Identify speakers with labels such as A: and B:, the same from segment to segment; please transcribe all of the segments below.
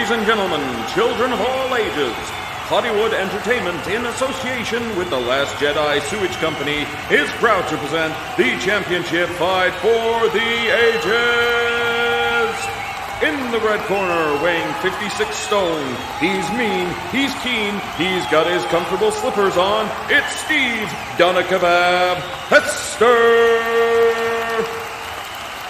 A: Ladies and gentlemen, children of all ages, Poddywood Entertainment, in association with the Last Jedi Sewage Company, is proud to present the championship fight for the ages. In the red corner, weighing 56 stone, he's mean, he's keen, he's got his comfortable slippers on, it's Steve Doner-Kebab Hester.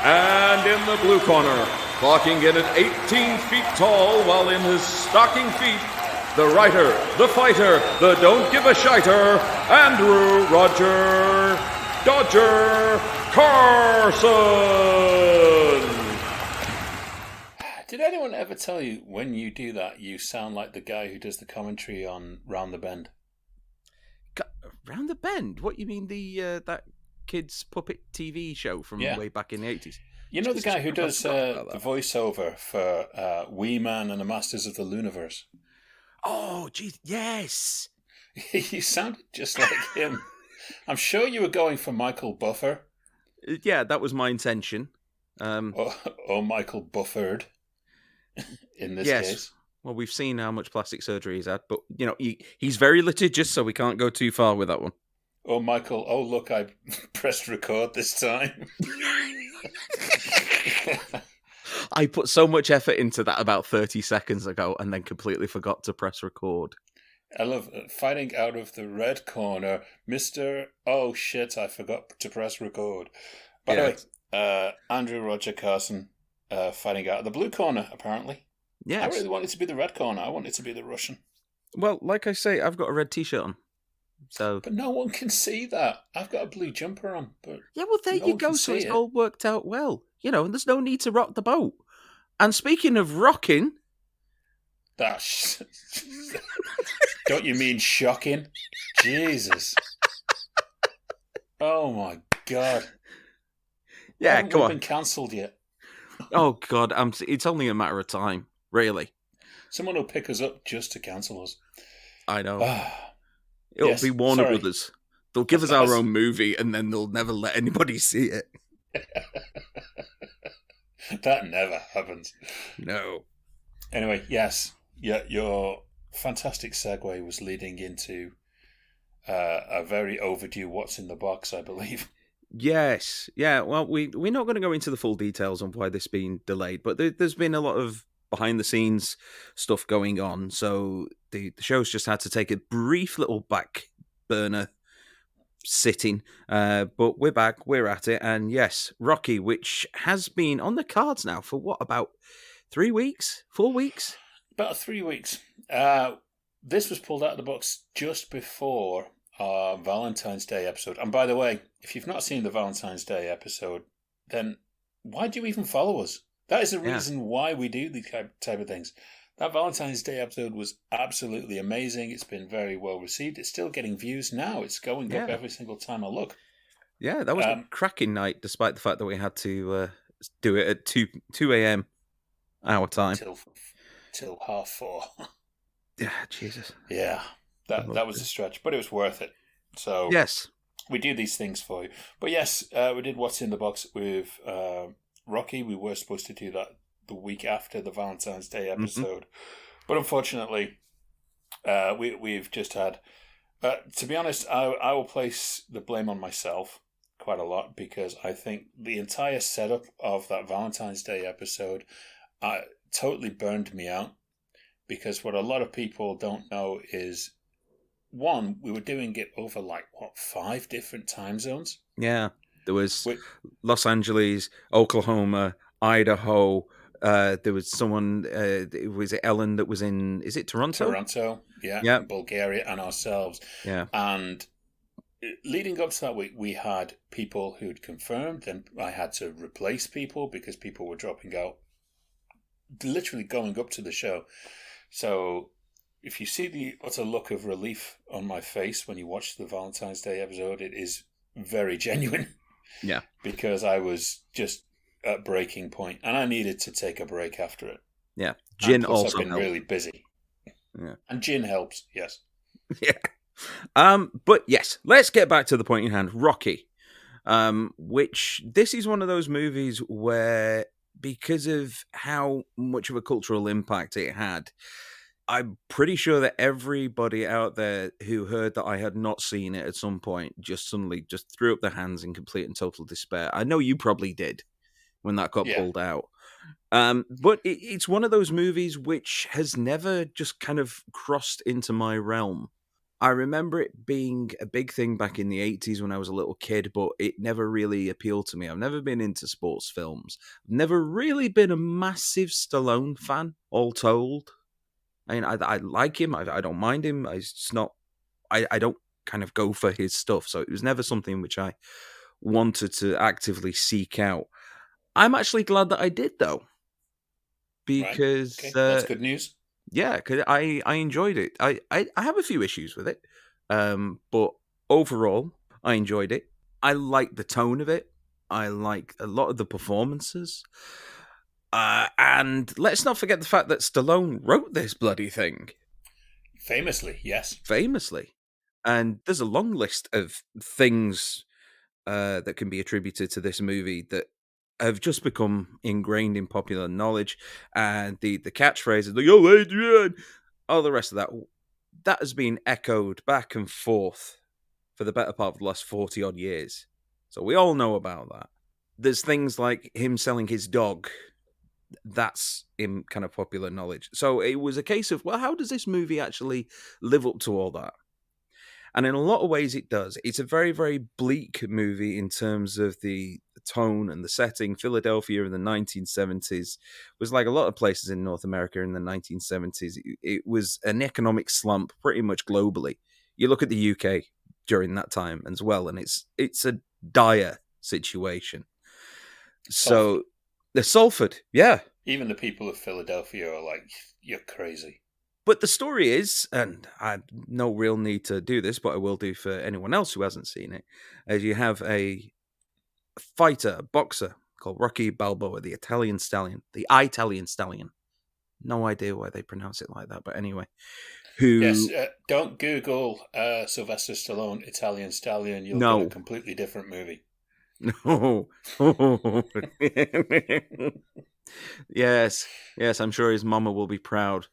A: And in the blue corner, clocking in at 18 feet tall while in his stocking feet, the writer, the fighter, the don't give a shiter, Andrew Roger Dodger Carson.
B: Did anyone ever tell you when you do that, you sound like the guy who does the commentary on Round the Bend?
C: Round the Bend? What, you mean the that kids puppet TV show from way back in the 80s?
B: You know the guy who does the voiceover for Wee Man and the Masters of the Looniverse?
C: Oh, geez, yes.
B: You sounded just like him. I'm sure you were going for Michael Buffer.
C: Yeah, that was my intention.
B: Or Michael Bufford, in this case.
C: Well, we've seen how much plastic surgery he's had, but, you know, he's very litigious, so we can't go too far with that one.
B: Oh, Michael, oh, look, I pressed record this time.
C: I put so much effort into that about 30 seconds ago and then completely forgot to press record.
B: I love fighting out of the red corner, Mr. Oh, shit, I forgot to press record. By the way, Andrew Roger Carson fighting out of the blue corner, apparently.
C: Yes.
B: I really want it to be the red corner. I want it to be the Russian.
C: Well, like I say, I've got a red t-shirt on.
B: But no one can see that. I've got a blue jumper on. But
C: yeah, well, there you go. So it's all worked out well. You know, and there's no need to rock the boat. And speaking of rocking...
B: Don't you mean shocking? Jesus. Oh, my God.
C: Yeah, come on.
B: Been cancelled yet.
C: Oh, God. It's only a matter of time, really.
B: Someone will pick us up just to cancel us.
C: I know. It'll be Warner Brothers. They'll give us our own movie and then they'll never let anybody see it.
B: That never happens.
C: No.
B: Anyway, yes. Yeah, your fantastic segue was leading into a very overdue What's in the Box, I believe.
C: Yes. Yeah, well, we're not going to go into the full details on why this has been delayed, but there's been a lot of behind-the-scenes stuff going on, so the show's just had to take a brief little back burner sitting, but we're back, we're at it, and yes, Rocky, which has been on the cards now for what, about 3 weeks? 4 weeks?
B: About 3 weeks. This was pulled out of the box just before our Valentine's Day episode, and by the way, if you've not seen the Valentine's Day episode, then why do you even follow us? That is the reason why we do these type of things. That Valentine's Day episode was absolutely amazing. It's been very well received. It's still getting views now. It's going up every single time I look.
C: Yeah, that was a cracking night, despite the fact that we had to do it at 2 a.m. our time.
B: Till 4:30.
C: Yeah, Jesus.
B: Yeah, that was a stretch, but it was worth it. So
C: yes,
B: we do these things for you. But yes, we did What's in the Box with Rocky. We were supposed to do that the week after the Valentine's Day episode, but unfortunately, we've just had. To be honest, I will place the blame on myself quite a lot because I think the entire setup of that Valentine's Day episode totally burned me out. Because what a lot of people don't know is, one, we were doing it over 5 different time zones.
C: Yeah. There was Los Angeles, Oklahoma, Idaho. There was someone, was it Ellen that was in, is it Toronto?
B: Toronto, yeah. Bulgaria and ourselves.
C: Yeah.
B: And leading up to that week, we had people who'd confirmed, then I had to replace people because people were dropping out, literally going up to the show. So if you see the utter look of relief on my face when you watch the Valentine's Day episode, it is very genuine.
C: Yeah.
B: Because I was just at breaking point and I needed to take a break after it.
C: Yeah. Gin also
B: I've been
C: helped.
B: really busy.
C: Yeah.
B: And gin helps, yes.
C: Yeah. But yes, let's get back to the point in hand. Rocky. Which this is one of those movies where because of how much of a cultural impact it had, I'm pretty sure that everybody out there who heard that I had not seen it at some point just suddenly just threw up their hands in complete and total despair. I know you probably did when that got
B: Yeah.
C: pulled out. But it's one of those movies which has never just kind of crossed into my realm. I remember it being a big thing back in the 80s when I was a little kid, but it never really appealed to me. I've never been into sports films. Never really been a massive Stallone fan, all told. I mean, I like him. I don't mind him. It's just not. I don't kind of go for his stuff. So it was never something which I wanted to actively seek out. I'm actually glad that I did, though, because
B: Okay, that's good news.
C: yeah, because I enjoyed it. I have a few issues with it, but overall, I enjoyed it. I like the tone of it. I like a lot of the performances. And let's not forget the fact that Stallone wrote this bloody thing.
B: Famously, yes.
C: Famously. And there's a long list of things that can be attributed to this movie that have just become ingrained in popular knowledge. And the catchphrases, like, "Oh, Adrian," all the rest of that has been echoed back and forth for the better part of the last 40 odd years. So we all know about that. There's things like him selling his dog. That's in kind of popular knowledge. So it was a case of, well, how does this movie actually live up to all that? And in a lot of ways it does. It's a very, very bleak movie in terms of the tone and the setting. Philadelphia in the 1970s was like a lot of places in North America in the 1970s. It was an economic slump pretty much globally. You look at the UK during that time as well, and it's a dire situation. So the Salford, yeah.
B: Even the people of Philadelphia are like, "You're crazy."
C: But the story is, and I have no real need to do this, but I will do for anyone else who hasn't seen it, as you have a fighter, a boxer called Rocky Balboa, the Italian Stallion, the Italian Stallion. No idea why they pronounce it like that, but anyway.
B: Yes, don't Google Sylvester Stallone Italian Stallion. You'll get a completely different movie.
C: No. Yes, I'm sure his mama will be proud.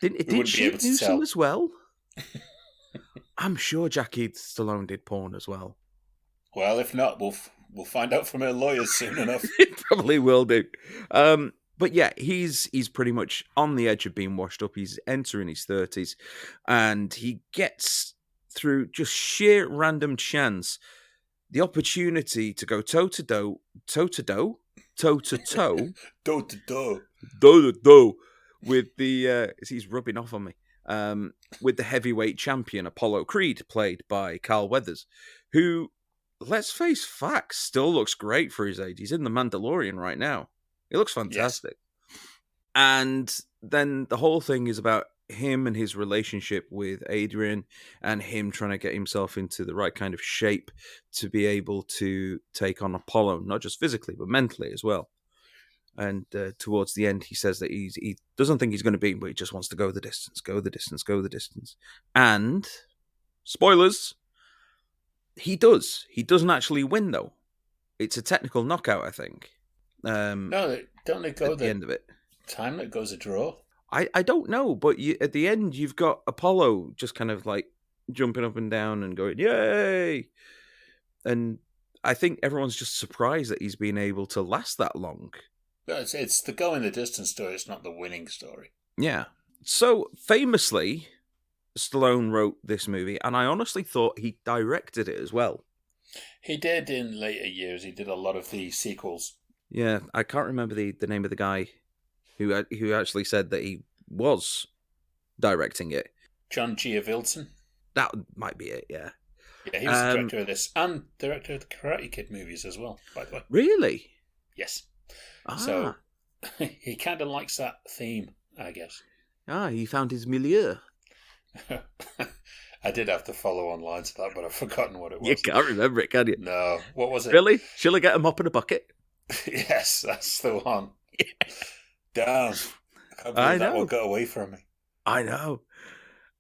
C: Did she do some as well? I'm sure Jackie Stallone did porn as well.
B: Well, if not, we'll find out from her lawyers soon enough.
C: It probably will do. But yeah, he's pretty much on the edge of being washed up. He's entering his 30s, and he gets, through just sheer random chance, the opportunity to go toe-to-toe with the he's rubbing off on me, with the heavyweight champion Apollo Creed, played by Carl Weathers, who, let's face facts, still looks great for his age. He's in The Mandalorian right now. He looks fantastic. Yes. And then the whole thing is about him and his relationship with Adrian, and him trying to get himself into the right kind of shape to be able to take on Apollo, not just physically, but mentally as well. And towards the end, he says that he doesn't think he's going to beat him, but he just wants to go the distance. And, spoilers, he does. He doesn't actually win, though. It's a technical knockout, I think.
B: No, don't they go
C: at the end of it?
B: Time that goes a draw?
C: I don't know, but at the end, you've got Apollo just kind of like jumping up and down and going, "Yay!" And I think everyone's just surprised that he's been able to last that long.
B: It's the going the distance story, it's not the winning story.
C: Yeah. So, famously, Stallone wrote this movie, and I honestly thought he directed it as well.
B: He did in later years. He did a lot of the sequels.
C: Yeah, I can't remember the name of the guy who actually said that he was directing it.
B: John Giovilson?
C: That might be it, yeah.
B: Yeah, he was the director of this, and director of the Karate Kid movies as well, by the way.
C: Really?
B: Yes. So, he kind of likes that theme, I guess.
C: He found his milieu.
B: I did have to follow online to that, but I've forgotten what it was.
C: You can't remember it, can you?
B: No. What was it?
C: Really? Shall I get a mop and a bucket?
B: Yes, that's the one. Yeah. Damn. I can't believe that one got away from me.
C: I know.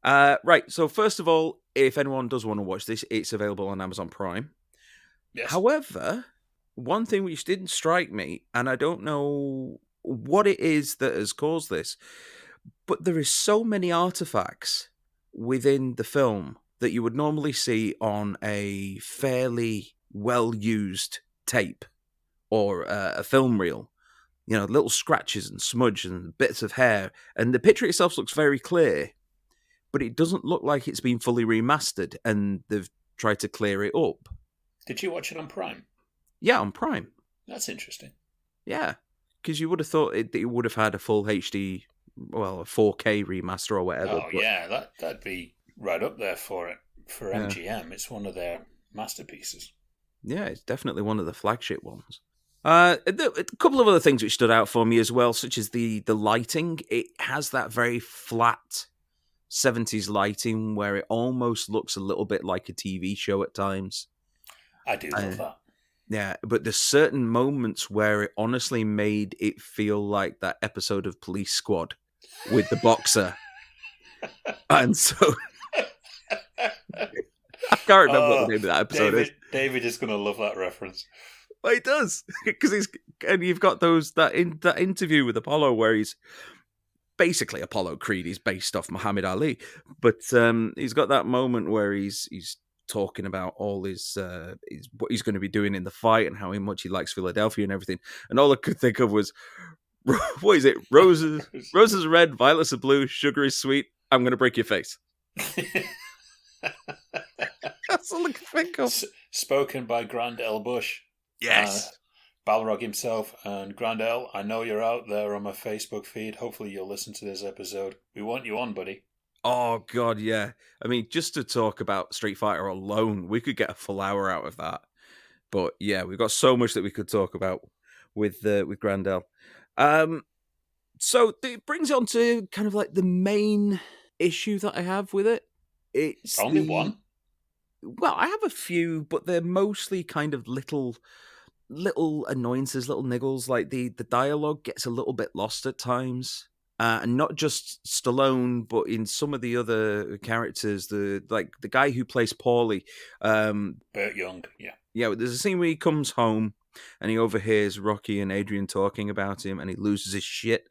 C: Right, so first of all, if anyone does want to watch this, it's available on Amazon Prime.
B: Yes.
C: However, one thing which didn't strike me, and I don't know what it is that has caused this, but there is so many artifacts within the film that you would normally see on a fairly well-used tape or a film reel. You know, little scratches and smudge and bits of hair. And the picture itself looks very clear, but it doesn't look like it's been fully remastered and they've tried to clear it up.
B: Did you watch it on Prime?
C: Yeah, on Prime.
B: That's interesting.
C: Yeah, because you would have thought it would have had a full HD, well, a 4K remaster or whatever.
B: Oh, yeah, that'd be right up there for it. For
C: Yeah.
B: MGM, it's one of their masterpieces.
C: Yeah, it's definitely one of the flagship ones. A couple of other things which stood out for me as well, such as the lighting. It has that very flat 70s lighting where it almost looks a little bit like a TV show at times.
B: I do love that.
C: Yeah, but there's certain moments where it honestly made it feel like that episode of Police Squad with the boxer. And so I can't remember what the name of that episode is.
B: David is going to love that reference.
C: Well, he does, because and you've got that interview with Apollo where he's basically Apollo Creed. He's based off Muhammad Ali, but he's got that moment where he's talking about all his what he's going to be doing in the fight and how much he likes Philadelphia and everything. And all I could think of was, what is it? Roses are red, violets are blue, sugar is sweet. I'm going to break your face. That's all I could think of.
B: Spoken by Grand L. Bush.
C: Yes.
B: Balrog himself. And Grand L, I know you're out there on my Facebook feed. Hopefully you'll listen to this episode. We want you on, buddy.
C: Oh, God, yeah. I mean, just to talk about Street Fighter alone, we could get a full hour out of that. But yeah, we've got so much that we could talk about with Grandel. So it brings on to kind of like the main issue that I have with it. It's
B: only one.
C: Well, I have a few, but they're mostly kind of little annoyances, little niggles. Like the dialogue gets a little bit lost at times. And not just Stallone, but in some of the other characters, the guy who plays Paulie,
B: Burt Young, yeah.
C: Yeah, there's a scene where he comes home and he overhears Rocky and Adrian talking about him and he loses his shit.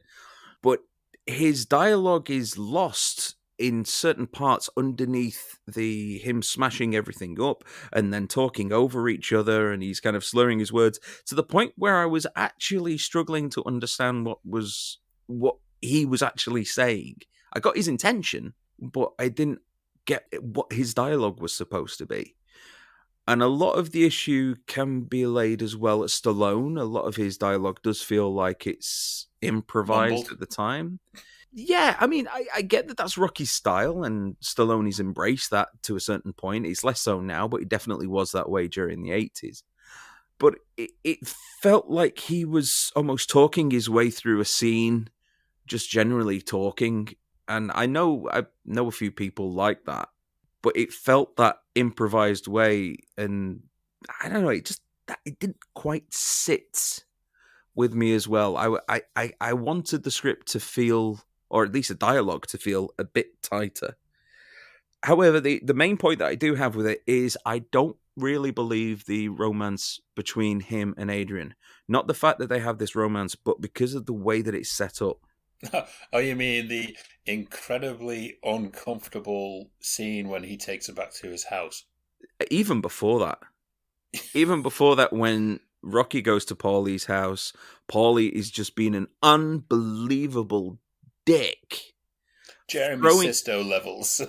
C: But his dialogue is lost in certain parts underneath him smashing everything up and then talking over each other, and he's kind of slurring his words to the point where I was actually struggling to understand what he was actually saying. I got his intention, but I didn't get what his dialogue was supposed to be. And a lot of the issue can be laid as well at Stallone. A lot of his dialogue does feel like it's improvised at the time. Yeah, I mean, I get that that's Rocky's style, and Stallone's embraced that to a certain point. It's less so now, but he definitely was that way during the 80s. But it felt like he was almost talking his way through a scene, just generally talking. And I know a few people like that, but it felt that improvised way, and I don't know, it didn't quite sit with me as well. I wanted the script to feel, or at least the dialogue to feel, a bit tighter. However, the main point that I do have with it is I don't really believe the romance between him and Adrian. Not the fact that they have this romance, but because of the way that it's set up.
B: Oh, you mean the incredibly uncomfortable scene when he takes her back to his house?
C: Even before that, when Rocky goes to Paulie's house, Paulie is just being an unbelievable dick.
B: Jeremy Sisto levels.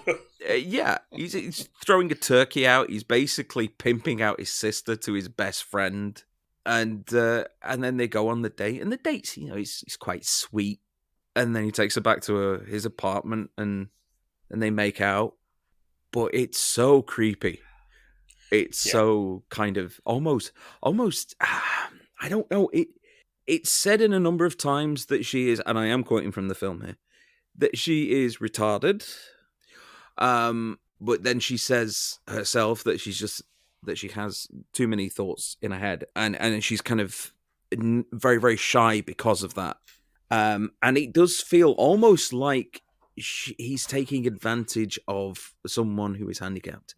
C: Yeah, he's throwing a turkey out. He's basically pimping out his sister to his best friend, and then they go on the date. And the date's, he's quite sweet. And then he takes her back to his apartment, and they make out. But it's so creepy. It's so kind of almost. I don't know. It's said in a number of times that she is, and I am quoting from the film here, that she is retarded. But then she says herself that she has too many thoughts in her head, and she's kind of very, very shy because of that. And it does feel almost like he's taking advantage of someone who is handicapped.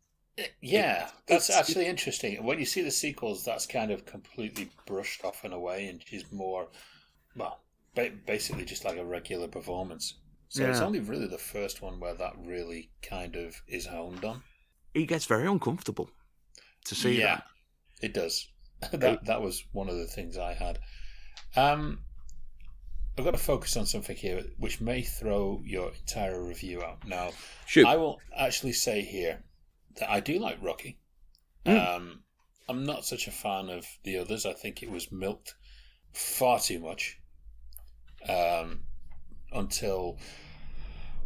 B: Yeah, that's
C: It's
B: actually interesting. When you see the sequels, that's kind of completely brushed off in a way, and she's more, well, basically just like a regular performance. So it's
C: yeah.
B: only really the first one where that really kind of is honed on.
C: It gets very uncomfortable to see
B: Yeah,
C: that.
B: it does.
C: It,
B: That was one of the things I had. Um, I've got to focus on something here, which may throw your entire review out. Now,
C: shoot.
B: I will actually say here that I do like Rocky.
C: Mm.
B: I'm not such a fan of the others. I think it was milked far too much until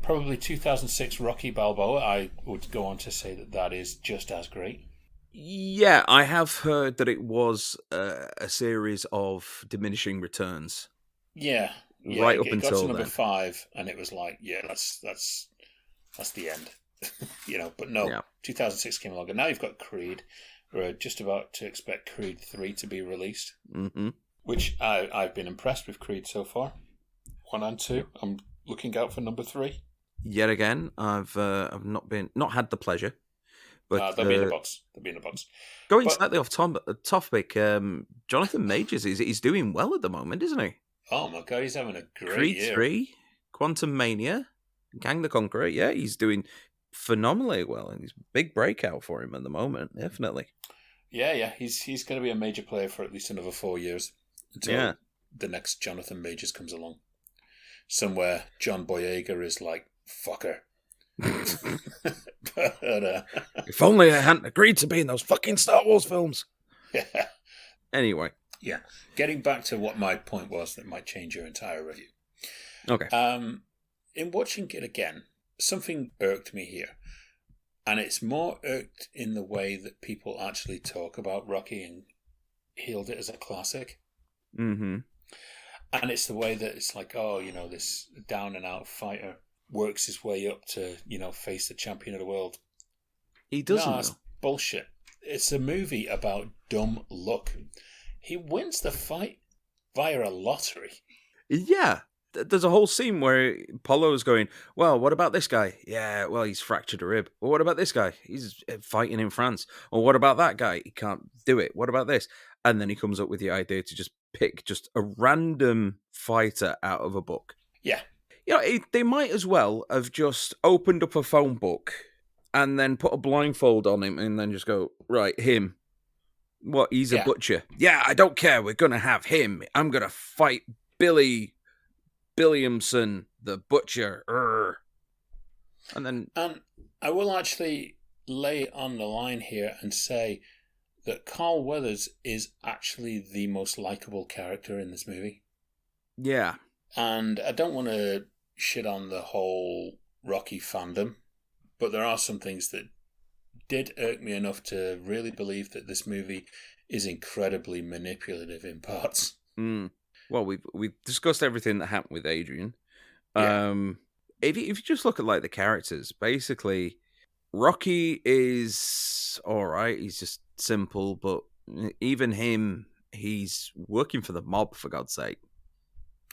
B: probably 2006 Rocky Balboa. I would go on to say that that is just as great.
C: Yeah, I have heard that it was a series of diminishing returns
B: Yeah, yeah.
C: right up
B: It got to
C: until
B: number
C: then.
B: 5, and it was like, yeah, that's the end. But no,
C: Yeah.
B: 2006 came along, and now you've got Creed. We're just about to expect Creed 3 to be released,
C: Hmm.
B: which I've been impressed with Creed so far. 1 and 2. I'm looking out for number 3.
C: Yet again, I've not had the pleasure, but
B: They'll be in the box. They'll be in the box.
C: going
B: But
C: slightly off topic, Jonathan Majors he's doing well at the moment, isn't he?
B: oh my god, he's having a great
C: Creed
B: year.
C: 3, Quantum Mania, Kang the Conqueror. Yeah, he's doing phenomenally well, and he's a big breakout for him at the moment. Definitely.
B: Yeah. He's going to be a major player for at least another 4 years until
C: Yeah.
B: the next Jonathan Majors comes along. Somewhere John Boyega is like, fucker. but,
C: If only I hadn't agreed to be in those fucking Star Wars films.
B: yeah.
C: Anyway.
B: Yeah. Getting back to what my point was that might change your entire review.
C: Okay.
B: In watching it again, something irked me here. And it's more irked in the way that people actually talk about Rocky and hailed it as a classic.
C: Mm-hmm.
B: And it's the way that it's like, oh, this down and out fighter works his way up to, face the champion of the world.
C: He doesn't.
B: No, it's bullshit. It's a movie about dumb luck. He wins the fight via a lottery.
C: Yeah. There's a whole scene where Apollo's going, well, what about this guy? Yeah, well, he's fractured a rib. Well, what about this guy? He's fighting in France. Or what about that guy? He can't do it. What about this? And then he comes up with the idea to just pick just a random fighter out of a book.
B: Yeah.
C: They might as well have just opened up a phone book and then put a blindfold on him and then just go, right, him. What, he's a butcher. Yeah, I don't care. We're going to have him. I'm going to fight Billy Billiamson, the butcher. Urgh. And
B: I will actually lay it on the line here and say that Carl Weathers is actually the most likable character in this movie.
C: Yeah.
B: And I don't want to shit on the whole Rocky fandom, but there are some things that did irk me enough to really believe that this movie is incredibly manipulative in parts.
C: Well, we've discussed everything that happened with Adrian.
B: Yeah.
C: If you just look at like the characters, basically, Rocky is all right. He's just simple, but even him, he's working for the mob, for God's sake.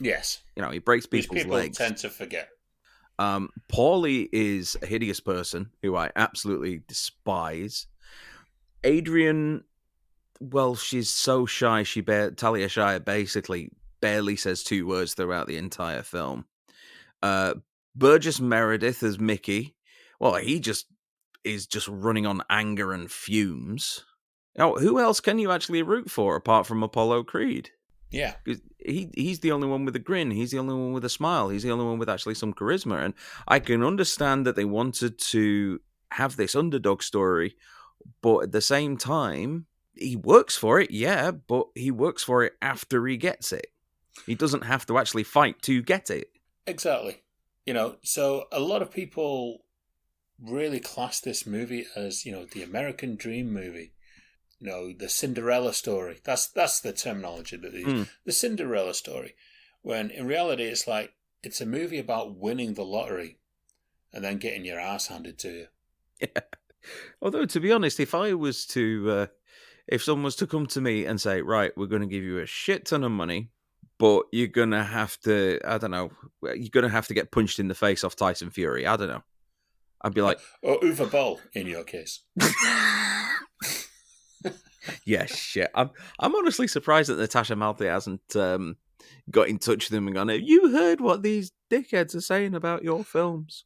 B: Yes.
C: He breaks
B: Which
C: people's
B: people
C: legs.
B: tend to forget.
C: Paulie is a hideous person who I absolutely despise. Adrian, well, she's so shy. Talia Shire basically barely says 2 words throughout the entire film. Burgess Meredith as Mickey, well, he just is just running on anger and fumes. Who else can you actually root for apart from Apollo Creed?
B: Yeah.
C: He's the only one with a grin. He's the only one with a smile. He's the only one with actually some charisma. And I can understand that they wanted to have this underdog story, but at the same time, he works for it, yeah, but he works for it after he gets it. He doesn't have to actually fight to get it.
B: Exactly. So a lot of people really class this movie as, the American dream movie. The Cinderella story. That's the terminology that they use. The Cinderella story. When in reality it's like it's a movie about winning the lottery and then getting your ass handed to you.
C: Yeah. Although, to be honest, if someone was to come to me and say, right, we're going to give you a shit ton of money, but you're going to have to, I don't know, you're going to have to get punched in the face off Tyson Fury. I don't know. I'd be like,
B: or Uwe Boll in your case.
C: yeah, shit. I'm honestly surprised that Natasha Maltby hasn't got in touch with them and gone, have you heard what these dickheads are saying about your films?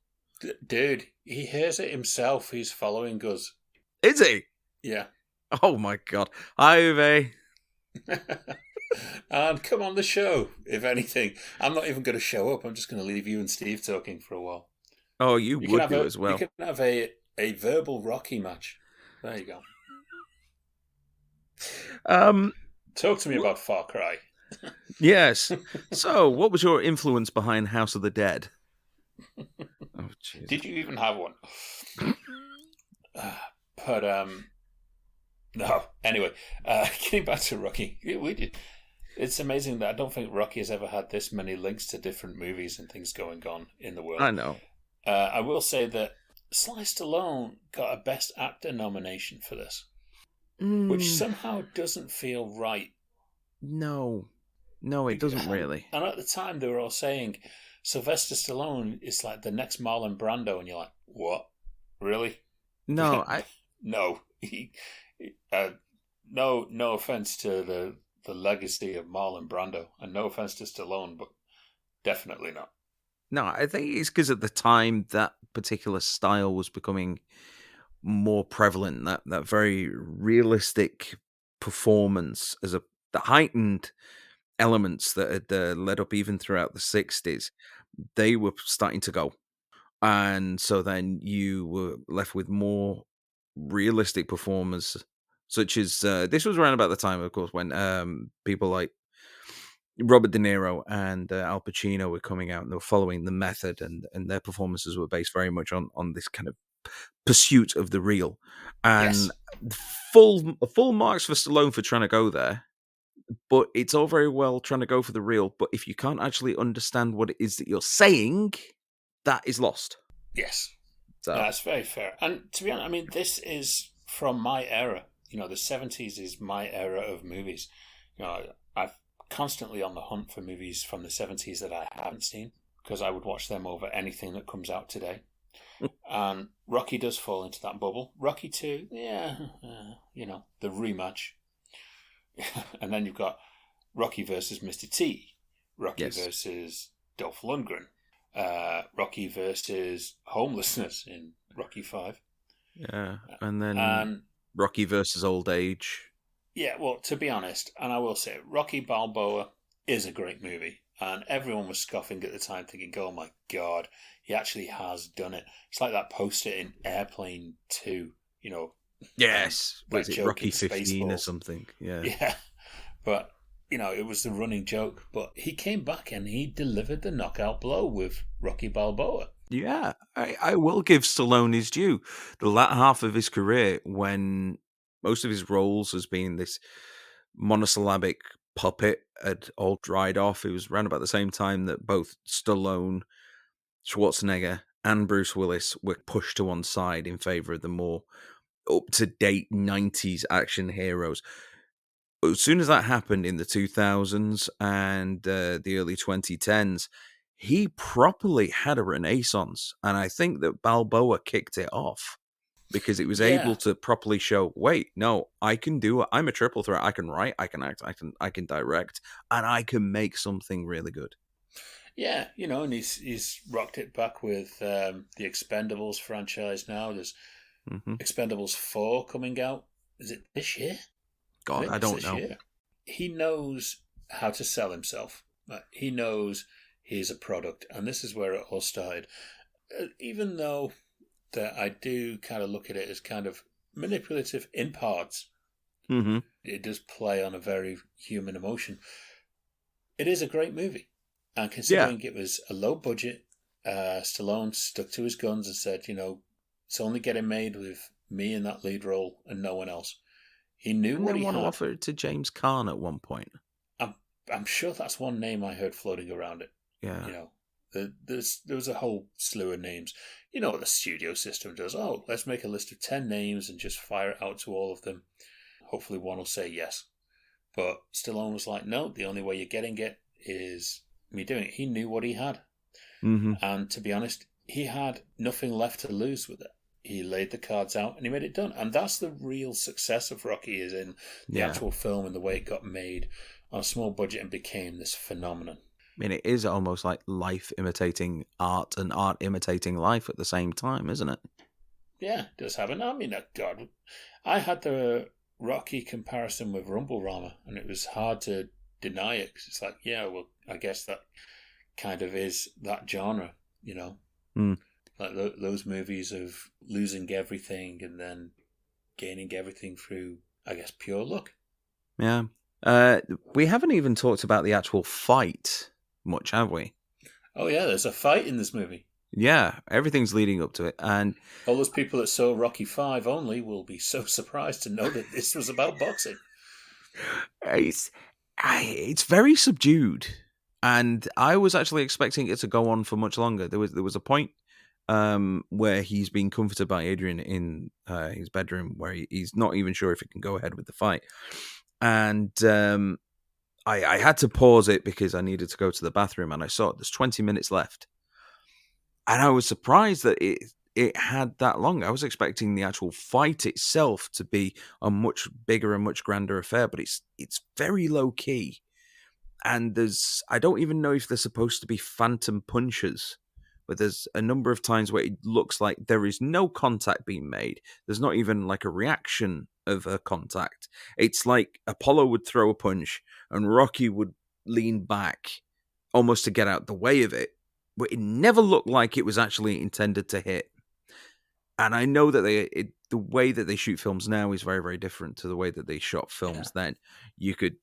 B: Dude, he hears it himself. He's following us.
C: Is he?
B: Yeah.
C: Oh my god. Hi, Uwe.
B: And come on the show, if anything. I'm not even going to show up. I'm just going to leave you and Steve talking for a while.
C: Oh, you would do as well.
B: You can have a verbal Rocky match. There you go. Talk to me about Far Cry.
C: Yes. So, what was your influence behind House of the Dead? Oh, jeez.
B: Did you even have one? But no. Anyway, getting back to Rocky, we did. It's amazing that I don't think Rocky has ever had this many links to different movies and things going on in the world.
C: I know.
B: I will say that Sylvester Stallone got a Best Actor nomination for this, which somehow doesn't feel right.
C: No, it doesn't really.
B: And at the time, they were all saying Sylvester Stallone is like the next Marlon Brando, and you're like, what? Really?
C: No,
B: no. No offense to the legacy of Marlon Brando, and no offense to Stallone, but definitely not.
C: No, I think it's because at the time that particular style was becoming more prevalent. That very realistic performance as the heightened elements that had led up even throughout the 60s, they were starting to go. And so then you were left with more realistic performers, such as this was around about the time, of course, when people like Robert De Niro and Al Pacino were coming out and they were following the method, and their performances were based very much on this kind of pursuit of the real. And
B: Yes.
C: full marks for Stallone for trying to go there. But it's all very well trying to go for the real, but if you can't actually understand what it is that you're saying, that is lost.
B: Yes.
C: So
B: That's very fair. And to be honest, I mean, this is from my era. You know, the 70s is my era of movies. You know, I'm constantly on the hunt for movies from the 70s that I haven't seen, because I would watch them over anything that comes out today. And Rocky does fall into that bubble. Rocky 2, you know, the rematch. And then you've got Rocky versus Mr. T, Rocky versus Dolph Lundgren, Rocky versus homelessness in Rocky 5.
C: Yeah, and then Rocky versus old age.
B: Yeah, well, to be honest, and I will say, Rocky Balboa is a great movie, and everyone was scoffing at the time, thinking, "Oh my God, he actually has done it." It's like that poster in Airplane 2, you know.
C: Yes, was it Rocky
B: joking
C: 15 or
B: Spaceballs.
C: something? Yeah.
B: Yeah, but you know, it was the running joke. But he came back and he delivered the knockout blow with Rocky Balboa.
C: Yeah, I will give Stallone his due. The latter half of his career, when most of his roles has been this monosyllabic puppet, had all dried off. It was around about the same time that both Stallone, Schwarzenegger, and Bruce Willis were pushed to one side in favor of the more up-to-date 90s action heroes. As soon as that happened in the 2000s and the early 2010s, he properly had a renaissance. And I think that Balboa kicked it off because it was able to properly show, wait, no, I can do it. I'm a triple threat. I can write, I can act, I can direct, and I can make something really good.
B: Yeah, you know, and he's rocked it back with the Expendables franchise now. There's Expendables 4 coming out. Is it this year?
C: God, I don't know.
B: Year. He knows how to sell himself. He knows he's a product, and this is where it all started. Even though that I do kind of look at it as kind of manipulative in parts, it does play on a very human emotion. It is a great movie, and considering it was a low budget, Stallone stuck to his guns and said, you know, it's only getting made with me in that lead role and no one else. He knew what he had.
C: Want to offer it to James Caan at one point.
B: I'm sure that's one name I heard floating around it.
C: Yeah.
B: You know, there was a whole slew of names. You know what the studio system does? Oh, let's make a list of 10 names and just fire it out to all of them. Hopefully one will say yes. But Stallone was like, no, the only way you're getting it is me doing it. He knew what he had. And to be honest, he had nothing left to lose with it. He laid the cards out and he made it done. And that's the real success of Rocky, is in the actual film and the way it got made on a small budget and became this phenomenon.
C: I mean, it is almost like life imitating art and art imitating life at the same time, isn't it?
B: Yeah, it does have it. I mean, God, I had the Rocky comparison with Rumble Rama, and it was hard to deny it, because it's like, yeah, well, I guess that kind of is that genre, you know? Like those movies of losing everything and then gaining everything through, I guess, pure luck.
C: Yeah. We haven't even talked about the actual fight much, have we?
B: Oh, yeah, there's a fight in this movie.
C: Yeah, everything's leading up to it. And
B: all those people that saw Rocky V only will be so surprised to know that this was about boxing.
C: It's very subdued. And I was actually expecting it to go on for much longer. There was a point where he's being comforted by Adrian in his bedroom, where he's not even sure if he can go ahead with the fight. And I had to pause it because I needed to go to the bathroom, and I saw there's 20 minutes left. And I was surprised that it had that long. I was expecting the actual fight itself to be a much bigger and much grander affair, but it's very low key. And I don't even know if they're supposed to be phantom punches, but there's a number of times where it looks like there is no contact being made. There's not even like a reaction of a contact. It's like Apollo would throw a punch and Rocky would lean back almost to get out the way of it, but it never looked like it was actually intended to hit. And I know that the way that they shoot films now is very, very different to the way that they shot films then. You could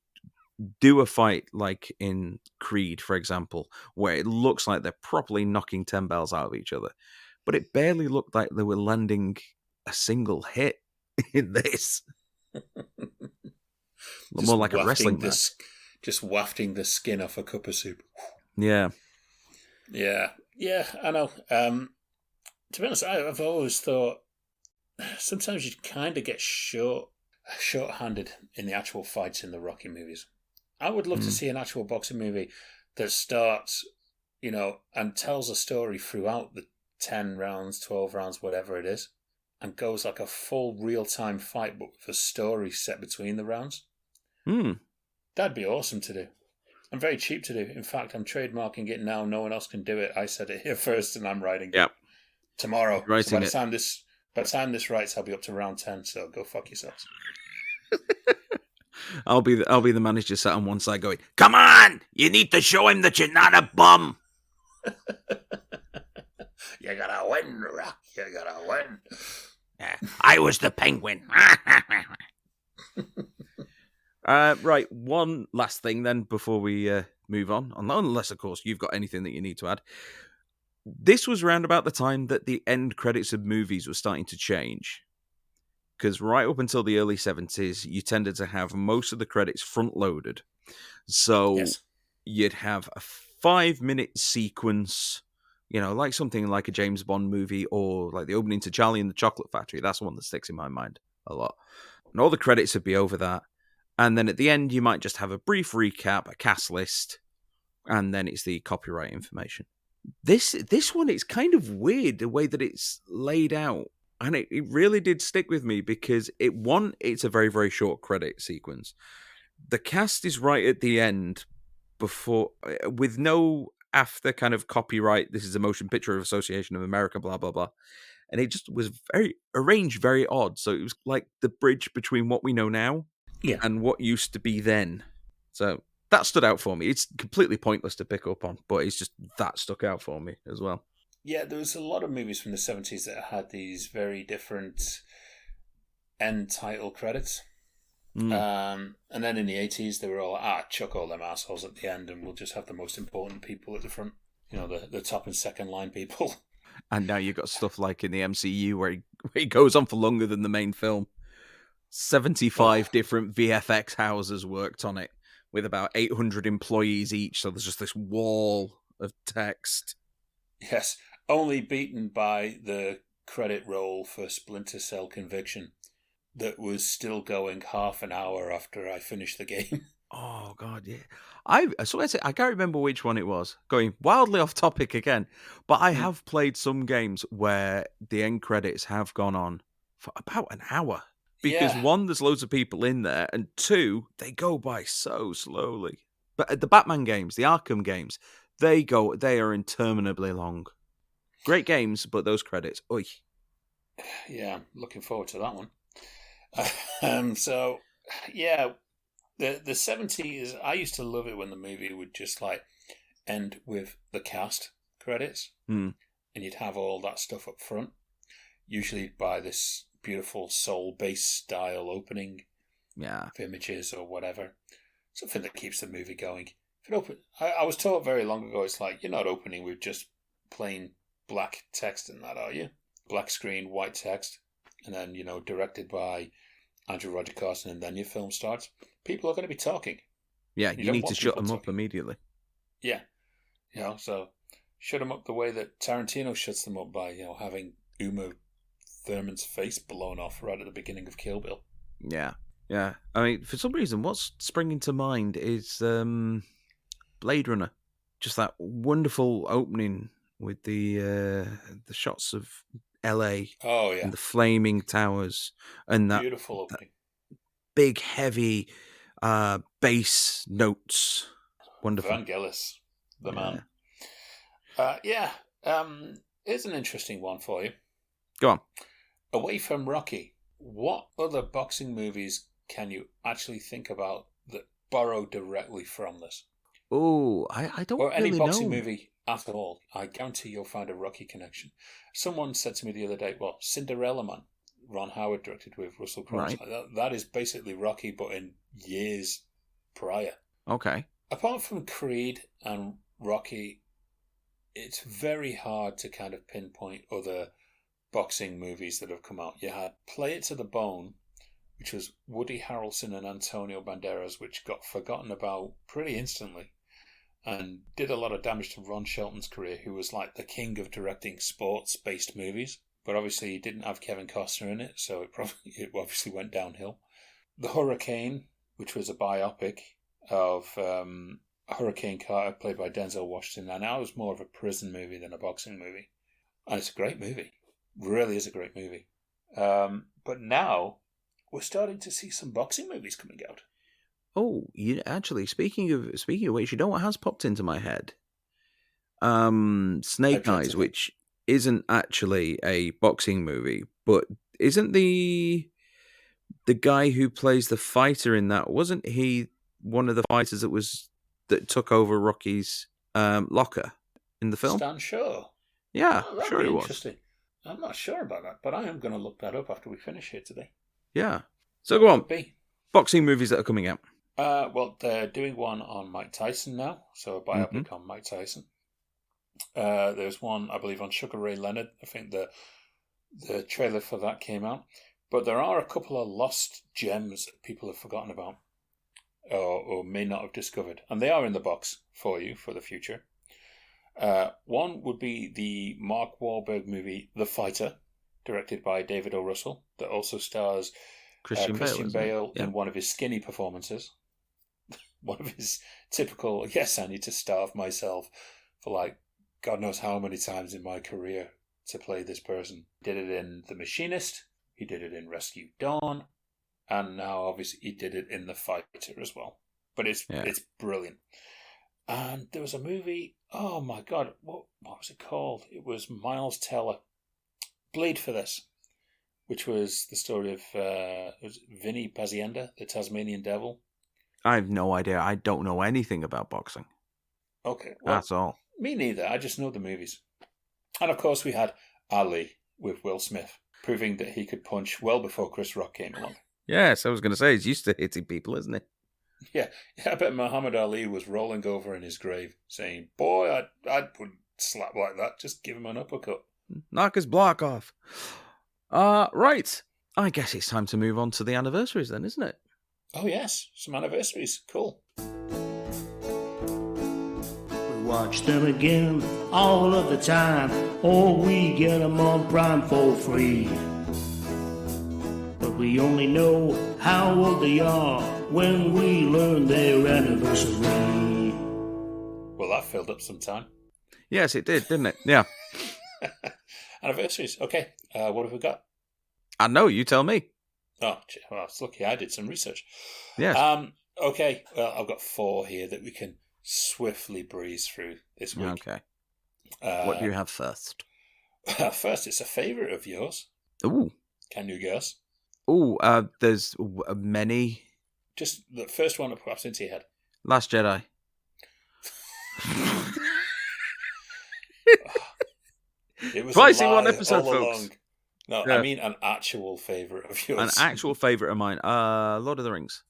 C: do a fight like in Creed, for example, where it looks like they're properly knocking 10 bells out of each other, but it barely looked like they were landing a single hit in this. More like a wrestling match.
B: Just wafting the skin off a cup of soup.
C: Yeah.
B: Yeah, I know. To be honest, I've always thought sometimes you kind of get short-handed in the actual fights in the Rocky movies. I would love to see an actual boxing movie that starts, and tells a story throughout the 10 rounds, 12 rounds, whatever it is, and goes like a full real-time fight, but with a story set between the rounds. That'd be awesome to do. And very cheap to do. In fact, I'm trademarking it now. No one else can do it. I said it here first, and I'm writing it tomorrow. So by the time this writes, I'll be up to round 10. So go fuck yourselves.
C: I'll be the manager sat on one side going, "Come on, you need to show him that you're not a bum.
B: You gotta win, Rock. You gotta win."
C: I was the penguin. Right, one last thing then before we move on, unless, of course, you've got anything that you need to add. This was around about the time that the end credits of movies were starting to change. Because right up until the early 70s, you tended to have most of the credits front-loaded. So you'd have a 5-minute sequence, like something like a James Bond movie, or like the opening to Charlie and the Chocolate Factory. That's the one that sticks in my mind a lot. And all the credits would be over that. And then at the end, you might just have a brief recap, a cast list, and then it's the copyright information. This one, it's kind of weird the way that it's laid out. And it really did stick with me because it's a very, very short credit sequence. The cast is right at the end before, with no after kind of copyright. This is a Motion Picture Association of America, blah, blah, blah. And it just was arranged very odd. So it was like the bridge between what we know now and what used to be then. So that stood out for me. It's completely pointless to pick up on, but it's just that stuck out for me as well.
B: Yeah, there was a lot of movies from the 70s that had these very different end title credits. And then in the 80s, they were all, chuck all them assholes at the end and we'll just have the most important people at the front. The top and second line people.
C: And now you've got stuff like in the MCU where he goes on for longer than the main film. 75 different VFX houses worked on it with about 800 employees each. So there's just this wall of text.
B: Yes. Only beaten by the credit roll for Splinter Cell Conviction that was still going half an hour after I finished the game.
C: Oh God, yeah. I swear to, I can't remember which one it was. Going wildly off topic again, but I have played some games where the end credits have gone on for about an hour because
B: Yeah,
C: one, there's loads of people in there, and two, they go by so slowly. But the Batman games, the Arkham games, they are interminably long. Great games, but those credits, oi.
B: yeah, looking forward to that one. So, yeah, the 70s, I used to love it when the movie would just like end with the cast credits,
C: Hmm.
B: and you'd have all that stuff up front, usually by this beautiful soul bass style opening
C: Yeah.
B: of images or whatever, something that keeps the movie going. If it open, I was taught very long ago, it's like, you're not opening with just plain black text in that, are you? Black screen, white text, and then, directed by Andrew Roger Carson, and then your film starts. People are going to be talking.
C: Yeah,
B: You
C: you
B: don't
C: need to
B: want
C: shut
B: people
C: them up
B: talking.
C: immediately.
B: Yeah, so shut them up the way that Tarantino shuts them up by, having Uma Thurman's face blown off right at the beginning of Kill Bill.
C: Yeah, yeah. I mean, for some reason, what's springing to mind is Blade Runner. Just that wonderful opening with the shots of L.A.
B: Oh, yeah.
C: and the flaming towers and that
B: Beautiful opening.
C: big, heavy bass notes. Wonderful.
B: Vangelis, the
C: Yeah.
B: man. Here's an interesting one for you.
C: Go on.
B: Away from Rocky, what other boxing movies can you actually think about that borrow directly from this?
C: Oh, I don't
B: Or any
C: really
B: boxing
C: know.
B: movie at all? I guarantee you'll find a Rocky connection. Someone said to me the other day, well, Cinderella Man, Ron Howard directed with Russell Crowe.
C: Right.
B: That is basically Rocky, but in years prior.
C: Okay.
B: Apart from Creed and Rocky, it's very hard to kind of pinpoint other boxing movies that have come out. You had Play It to the Bone, which was Woody Harrelson and Antonio Banderas, which got forgotten about pretty instantly and did a lot of damage to Ron Shelton's career, who was like the king of directing sports-based movies. But obviously he didn't have Kevin Costner in it, so it obviously went downhill. The Hurricane, which was a biopic of Hurricane Carter, played by Denzel Washington, and now was more of a prison movie than a boxing movie. And it's a great movie. Really is a great movie. But now we're starting to see some boxing movies coming out.
C: Oh, actually, speaking of which, you know what has popped into my head? Snake Eyes,
B: Identical.
C: which isn't actually a boxing movie, but isn't the guy who plays the fighter in that, wasn't he one of the fighters that took over Rocky's locker in the film?
B: Stan Shaw.
C: Yeah,
B: Oh, that'd
C: sure
B: be
C: it was.
B: interesting. I'm not sure about that, but I am going to look that up after we finish here today.
C: Yeah. So go on.
B: Could be.
C: Boxing movies that are coming out.
B: Well, they're doing one on Mike Tyson now, so a biopic on Mike Tyson. There's one, I believe, on Sugar Ray Leonard. I think the trailer for that came out. But there are a couple of lost gems that people have forgotten about or may not have discovered. And they are in the box for you for the future. One would be the Mark Wahlberg movie The Fighter, directed by David O. Russell, that also stars Christian Bale in one of his skinny performances. One of his typical, yes, I need to starve myself for like God knows how many times in my career to play this person. He did it in The Machinist, he did it in Rescue Dawn, and now obviously he did it in The Fighter as well. But it's brilliant. And there was a movie, oh my God, what was it called? It was Miles Teller, Bleed for This, which was the story of Vinny Pazienda, the Tasmanian Devil.
C: I have no idea. I don't know anything about boxing.
B: Okay. Well,
C: that's all.
B: Me neither. I just know the movies. And of course we had Ali with Will Smith, proving that he could punch well before Chris Rock came along.
C: Yes, I was going to say, he's used to hitting people, isn't he?
B: Yeah, I bet Muhammad Ali was rolling over in his grave saying, boy, I wouldn't slap like that. Just give him an uppercut.
C: Knock his block off. Right. I guess it's time to move on to the anniversaries then, isn't it?
B: Oh, yes. Some anniversaries. Cool.
D: We watch them again all of the time, or we get them on Prime for free. But we only know how old they are when we learn their anniversary.
B: Well, that filled up some time.
C: Yes, it did, didn't it? Yeah.
B: Anniversaries. Okay, what have we got?
C: I know, you tell me.
B: Oh, well, it's lucky I did some research.
C: Yes.
B: Okay, well, I've got 4 here that we can swiftly breeze through this week.
C: Okay. What do you have first?
B: First, it's a favourite of yours.
C: Ooh.
B: Can you guess?
C: Ooh, there's many.
B: Just the first one that pops into your head.
C: Last Jedi.
B: It was
C: Twice
B: a
C: in one
B: lie
C: episode,
B: all
C: folks.
B: along. No,
C: Yeah.
B: I mean an actual favourite of yours.
C: An actual favourite of mine. Lord of the Rings.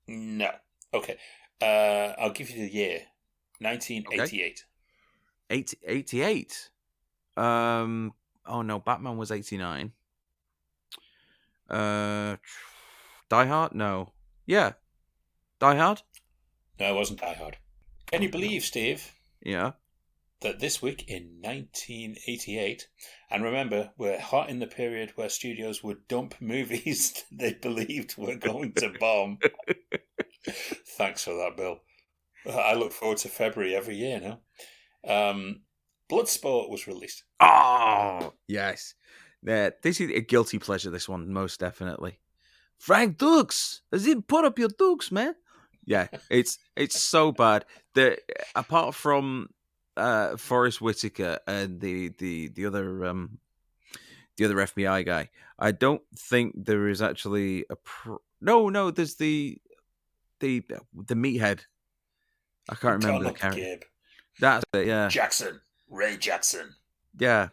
B: No. Okay. I'll give you the year. 1988.
C: 88. Oh no, Batman was 89. Die Hard? No. Yeah. Die Hard?
B: No, it wasn't Die Hard. Can you believe, Steve,
C: Yeah.
B: that this week in 1988, and remember, we're hot in the period where studios would dump movies they believed were going to bomb. Thanks for that, Bill. I look forward to February every year now. Bloodsport was released.
C: Oh, yes. This is a guilty pleasure, this one, most definitely. Frank Dukes! As in, put up your Dukes, man. Yeah, it's so bad. Apart from Forrest Whitaker and the other FBI guy, I don't think there is actually a no. There's the meathead. I can't remember the character.
B: Gibb.
C: That's it. Yeah,
B: Ray Jackson.
C: yeah.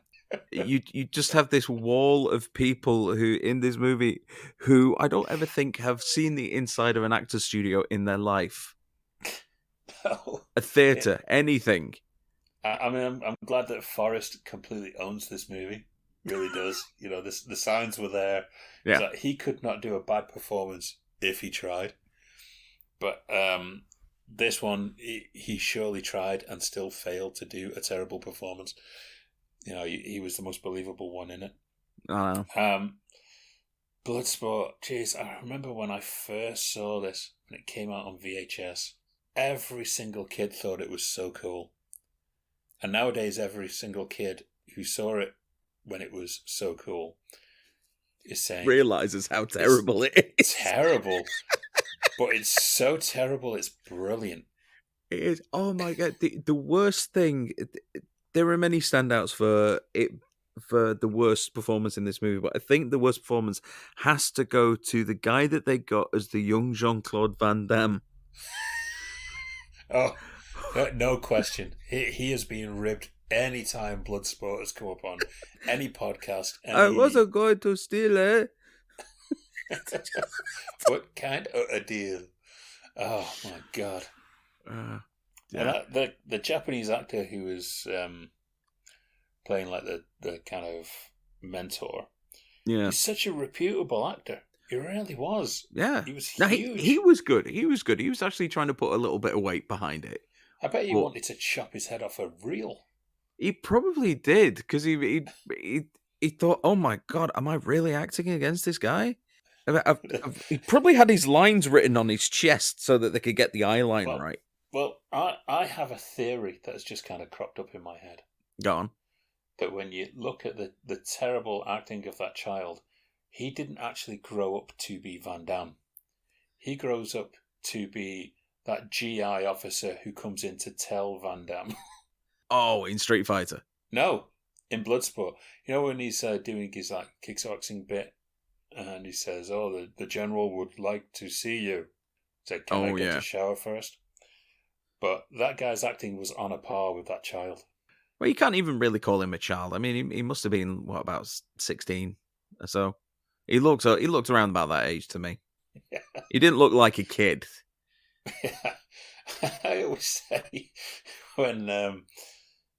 C: You just have this wall of people who in this movie who I don't ever think have seen the inside of an actor's studio in their life.
B: No.
C: A theatre, anything.
B: I mean, I'm glad that Forrest completely owns this movie. Really does. You know, the signs were there.
C: Yeah.
B: Like he could not do a bad performance if he tried. But this one, he surely tried and still failed to do a terrible performance. You know, he was the most believable one in it.
C: I know.
B: Bloodsport, jeez, I remember when I first saw this, when it came out on VHS, every single kid thought it was so cool. And nowadays, every single kid who saw it when it was so cool is saying...
C: Realizes how terrible it is.
B: Terrible. But it's so terrible, it's brilliant.
C: It is. Oh my God. The worst thing... There are many standouts for the worst performance in this movie, but I think the worst performance has to go to the guy that they got as the young Jean-Claude Van Damme.
B: Oh, no question. He has been ribbed any time Bloodsport has come up on any podcast.
C: I wasn't going to steal it.
B: What kind of a deal? Oh my God.
C: Yeah.
B: And the Japanese actor who was playing like the kind of mentor, he's such a reputable actor. He really was.
C: Yeah.
B: He was huge.
C: No, he was good. He was good. He was actually trying to put a little bit of weight behind it.
B: I bet he wanted to chop his head off a reel.
C: He probably did, because he thought, oh my God, am I really acting against this guy? He probably had his lines written on his chest so that they could get the eyeline right.
B: Well, I have a theory that's just kind of cropped up in my head.
C: Go on.
B: That when you look at the terrible acting of that child, he didn't actually grow up to be Van Damme. He grows up to be that GI officer who comes in to tell Van Damme.
C: Oh, in Street Fighter?
B: No, in Bloodsport. You know when he's doing his like kickboxing bit, and he says, "Oh, the general would like to see you." He said, "Can I get a shower first?" But that guy's acting was on a par with that child.
C: Well, you can't even really call him a child. I mean, he must have been, what, about 16 or so? He looked around about that age to me.
B: Yeah.
C: He didn't look like a kid.
B: Yeah. I always say when,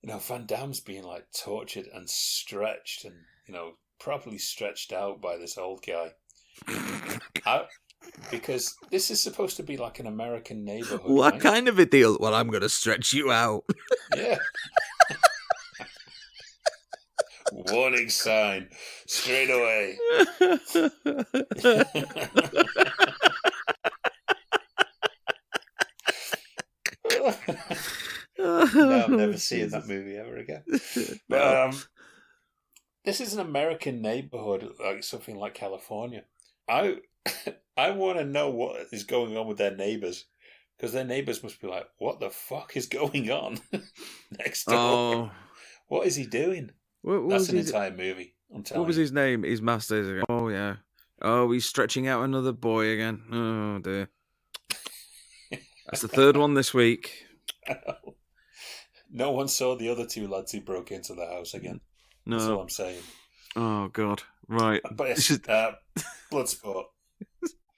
B: Van Damme's being, like, tortured and stretched and, properly stretched out by this old guy. Because this is supposed to be like an American neighborhood.
C: What
B: right?
C: kind of a deal? Well, I'm going to stretch you out.
B: Yeah. Warning sign. Straight away. No, I'm never seeing that movie ever again. But this is an American neighborhood, like something like California. I I want to know what is going on with their neighbors, because their neighbors must be like, "What the fuck is going on next door?
C: Oh,
B: What is he doing?"
C: what
B: That's
C: was
B: an
C: his,
B: entire movie. I'm telling
C: what was
B: you.
C: his name? His master. Oh yeah. Oh, he's stretching out another boy again. Oh dear. That's the third one this week.
B: No one saw the other two lads who broke into the house again. That's all
C: No.
B: I'm saying.
C: Oh god. Right.
B: But it's, Bloodsport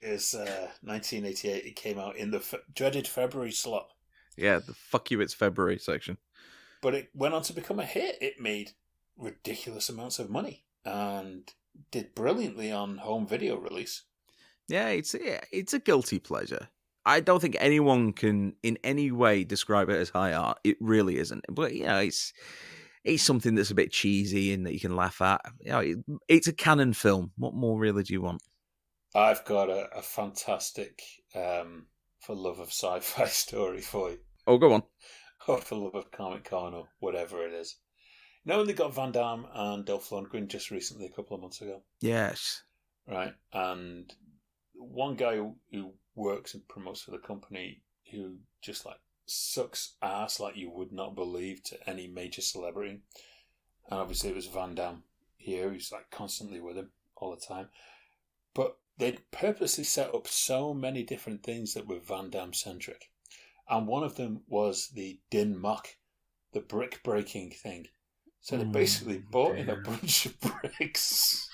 B: is 1988. It came out in the dreaded February slot.
C: Yeah, the fuck you, it's February section.
B: But it went on to become a hit. It made ridiculous amounts of money and did brilliantly on home video release.
C: Yeah, it's a guilty pleasure. I don't think anyone can in any way describe it as high art. It really isn't. But yeah, it's something that's a bit cheesy and that you can laugh at. You know, it's a canon film. What more really do you want?
B: I've got a fantastic for love of sci-fi story for you.
C: Oh, go on.
B: Or for love of Comic Con or whatever it is. You know when they got Van Damme and Dolph Lundgren just recently, a couple of months ago?
C: Yes.
B: Right. And one guy who works and promotes for the company who just like sucks ass like you would not believe to any major celebrity. And obviously it was Van Damme here, who's like constantly with him all the time. But they'd purposely set up so many different things that were Van Damme centric. And one of them was the Din Mock, the brick breaking thing. So they basically bought in a bunch of bricks,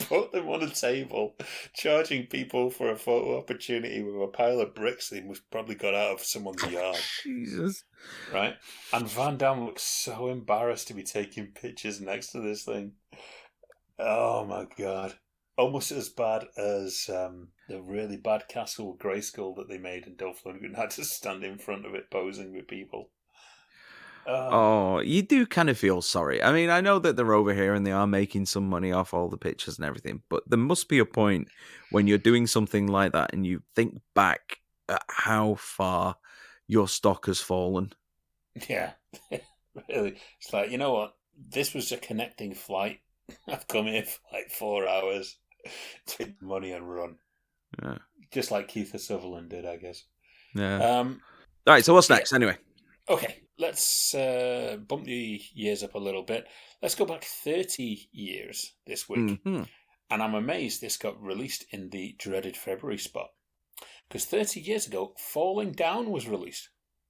B: put them on a table, charging people for a photo opportunity with a pile of bricks they must probably got out of someone's yard.
C: Jesus.
B: Right? And Van Damme looks so embarrassed to be taking pictures next to this thing. Oh my god. Almost as bad as the really bad Castle Grayskull that they made, and Dolph Lundgren had to stand in front of it posing with people.
C: Oh, you do kind of feel sorry. I mean, I know that they're over here and they are making some money off all the pictures and everything, but there must be a point when you're doing something like that and you think back at how far your stock has fallen.
B: Yeah, really. It's like, you know what? This was a connecting flight. I've come here for like 4 hours, take money and run.
C: Yeah.
B: Just like Keith Sutherland did, I guess.
C: Yeah. All right, so what's next anyway?
B: Okay, let's bump the years up a little bit. Let's go back 30 years this week.
C: Mm-hmm.
B: And I'm amazed this got released in the dreaded February spot. Because 30 years ago, Falling Down was released.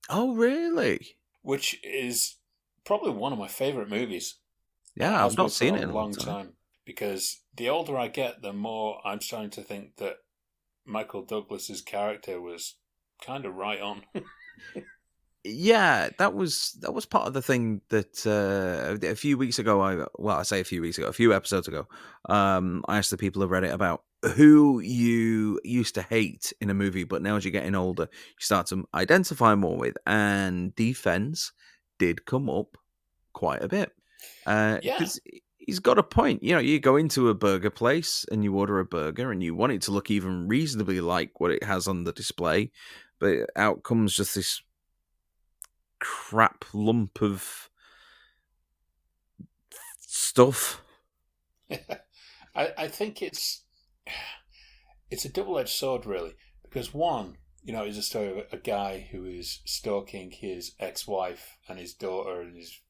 C: Oh, really?
B: Which is probably one of my favourite movies.
C: Yeah, I've not seen it in a long time.
B: Because the older I get, the more I'm starting to think that Michael Douglas's character was kind of right on.
C: Yeah, that was part of the thing that a few weeks ago, a few episodes ago, I asked the people of Reddit about who you used to hate in a movie, but now as you're getting older, you start to identify more with, and Defense did come up quite a bit. Because he's got a point. You know, you go into a burger place and you order a burger and you want it to look even reasonably like what it has on the display, but out comes just this crap lump of stuff.
B: I think it's a double-edged sword, really, because one, you know, is a story of a guy who is stalking his ex-wife and his daughter, and his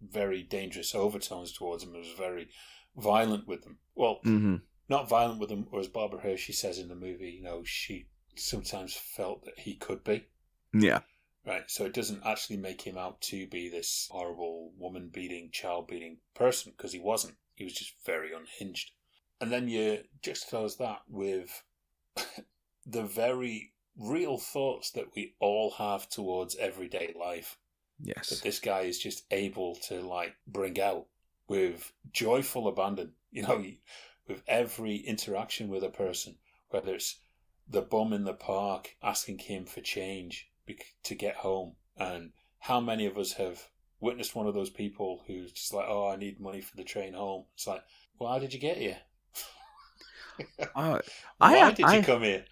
B: very dangerous overtones towards him. He was very violent with them. Well, not violent with them, or as Barbara Hershey says in the movie, you know, she sometimes felt that he could be.
C: Yeah.
B: Right, so it doesn't actually make him out to be this horrible woman-beating, child-beating person, because he wasn't. He was just very unhinged. And then you juxtapose that with the very real thoughts that we all have towards everyday life.
C: Yes.
B: That this guy is just able to, like, bring out with joyful abandon, you know, with every interaction with a person, whether it's the bum in the park asking him for change to get home, and how many of us have witnessed one of those people who's just like, oh, I need money for the train home. It's like, well, how did you get here? Why did you come here?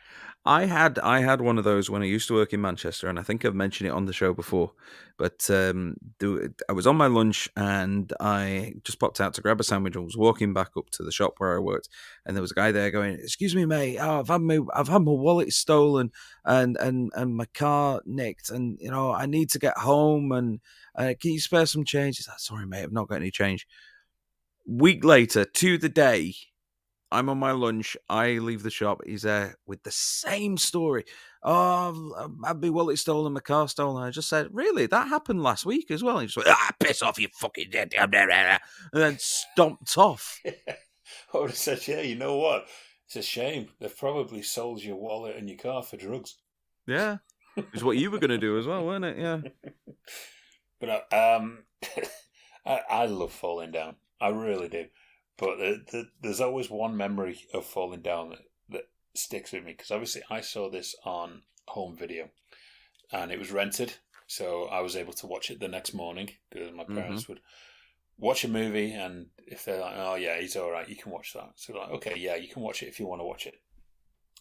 C: I had one of those when I used to work in Manchester, and I think I've mentioned it on the show before. But I was on my lunch, and I just popped out to grab a sandwich, and was walking back up to the shop where I worked, and there was a guy there going, "Excuse me, mate, oh, I've had my wallet stolen, and my car nicked, and I need to get home, and can you spare some change?" He's like, "Sorry, mate, I've not got any change." Week later, to the day, I'm on my lunch. I leave the shop. He's there with the same story. Oh, I've had my wallet stolen, my car stolen. I just said, "Really? That happened last week as well?" And he just went, piss off, you fucking dead. And then stomped off.
B: I would have said, yeah, you know what? It's a shame. They've probably sold your wallet and your car for drugs.
C: Yeah. It's what you were going to do as well, weren't it? Yeah.
B: But I love falling down. I really do. But there's always one memory of falling down that sticks with me, because obviously I saw this on home video, and it was rented, so I was able to watch it the next morning, because my parents would watch a movie, and if they're like, "Oh yeah, he's all right, you can watch that," so like, "Okay, yeah, you can watch it if you want to watch it."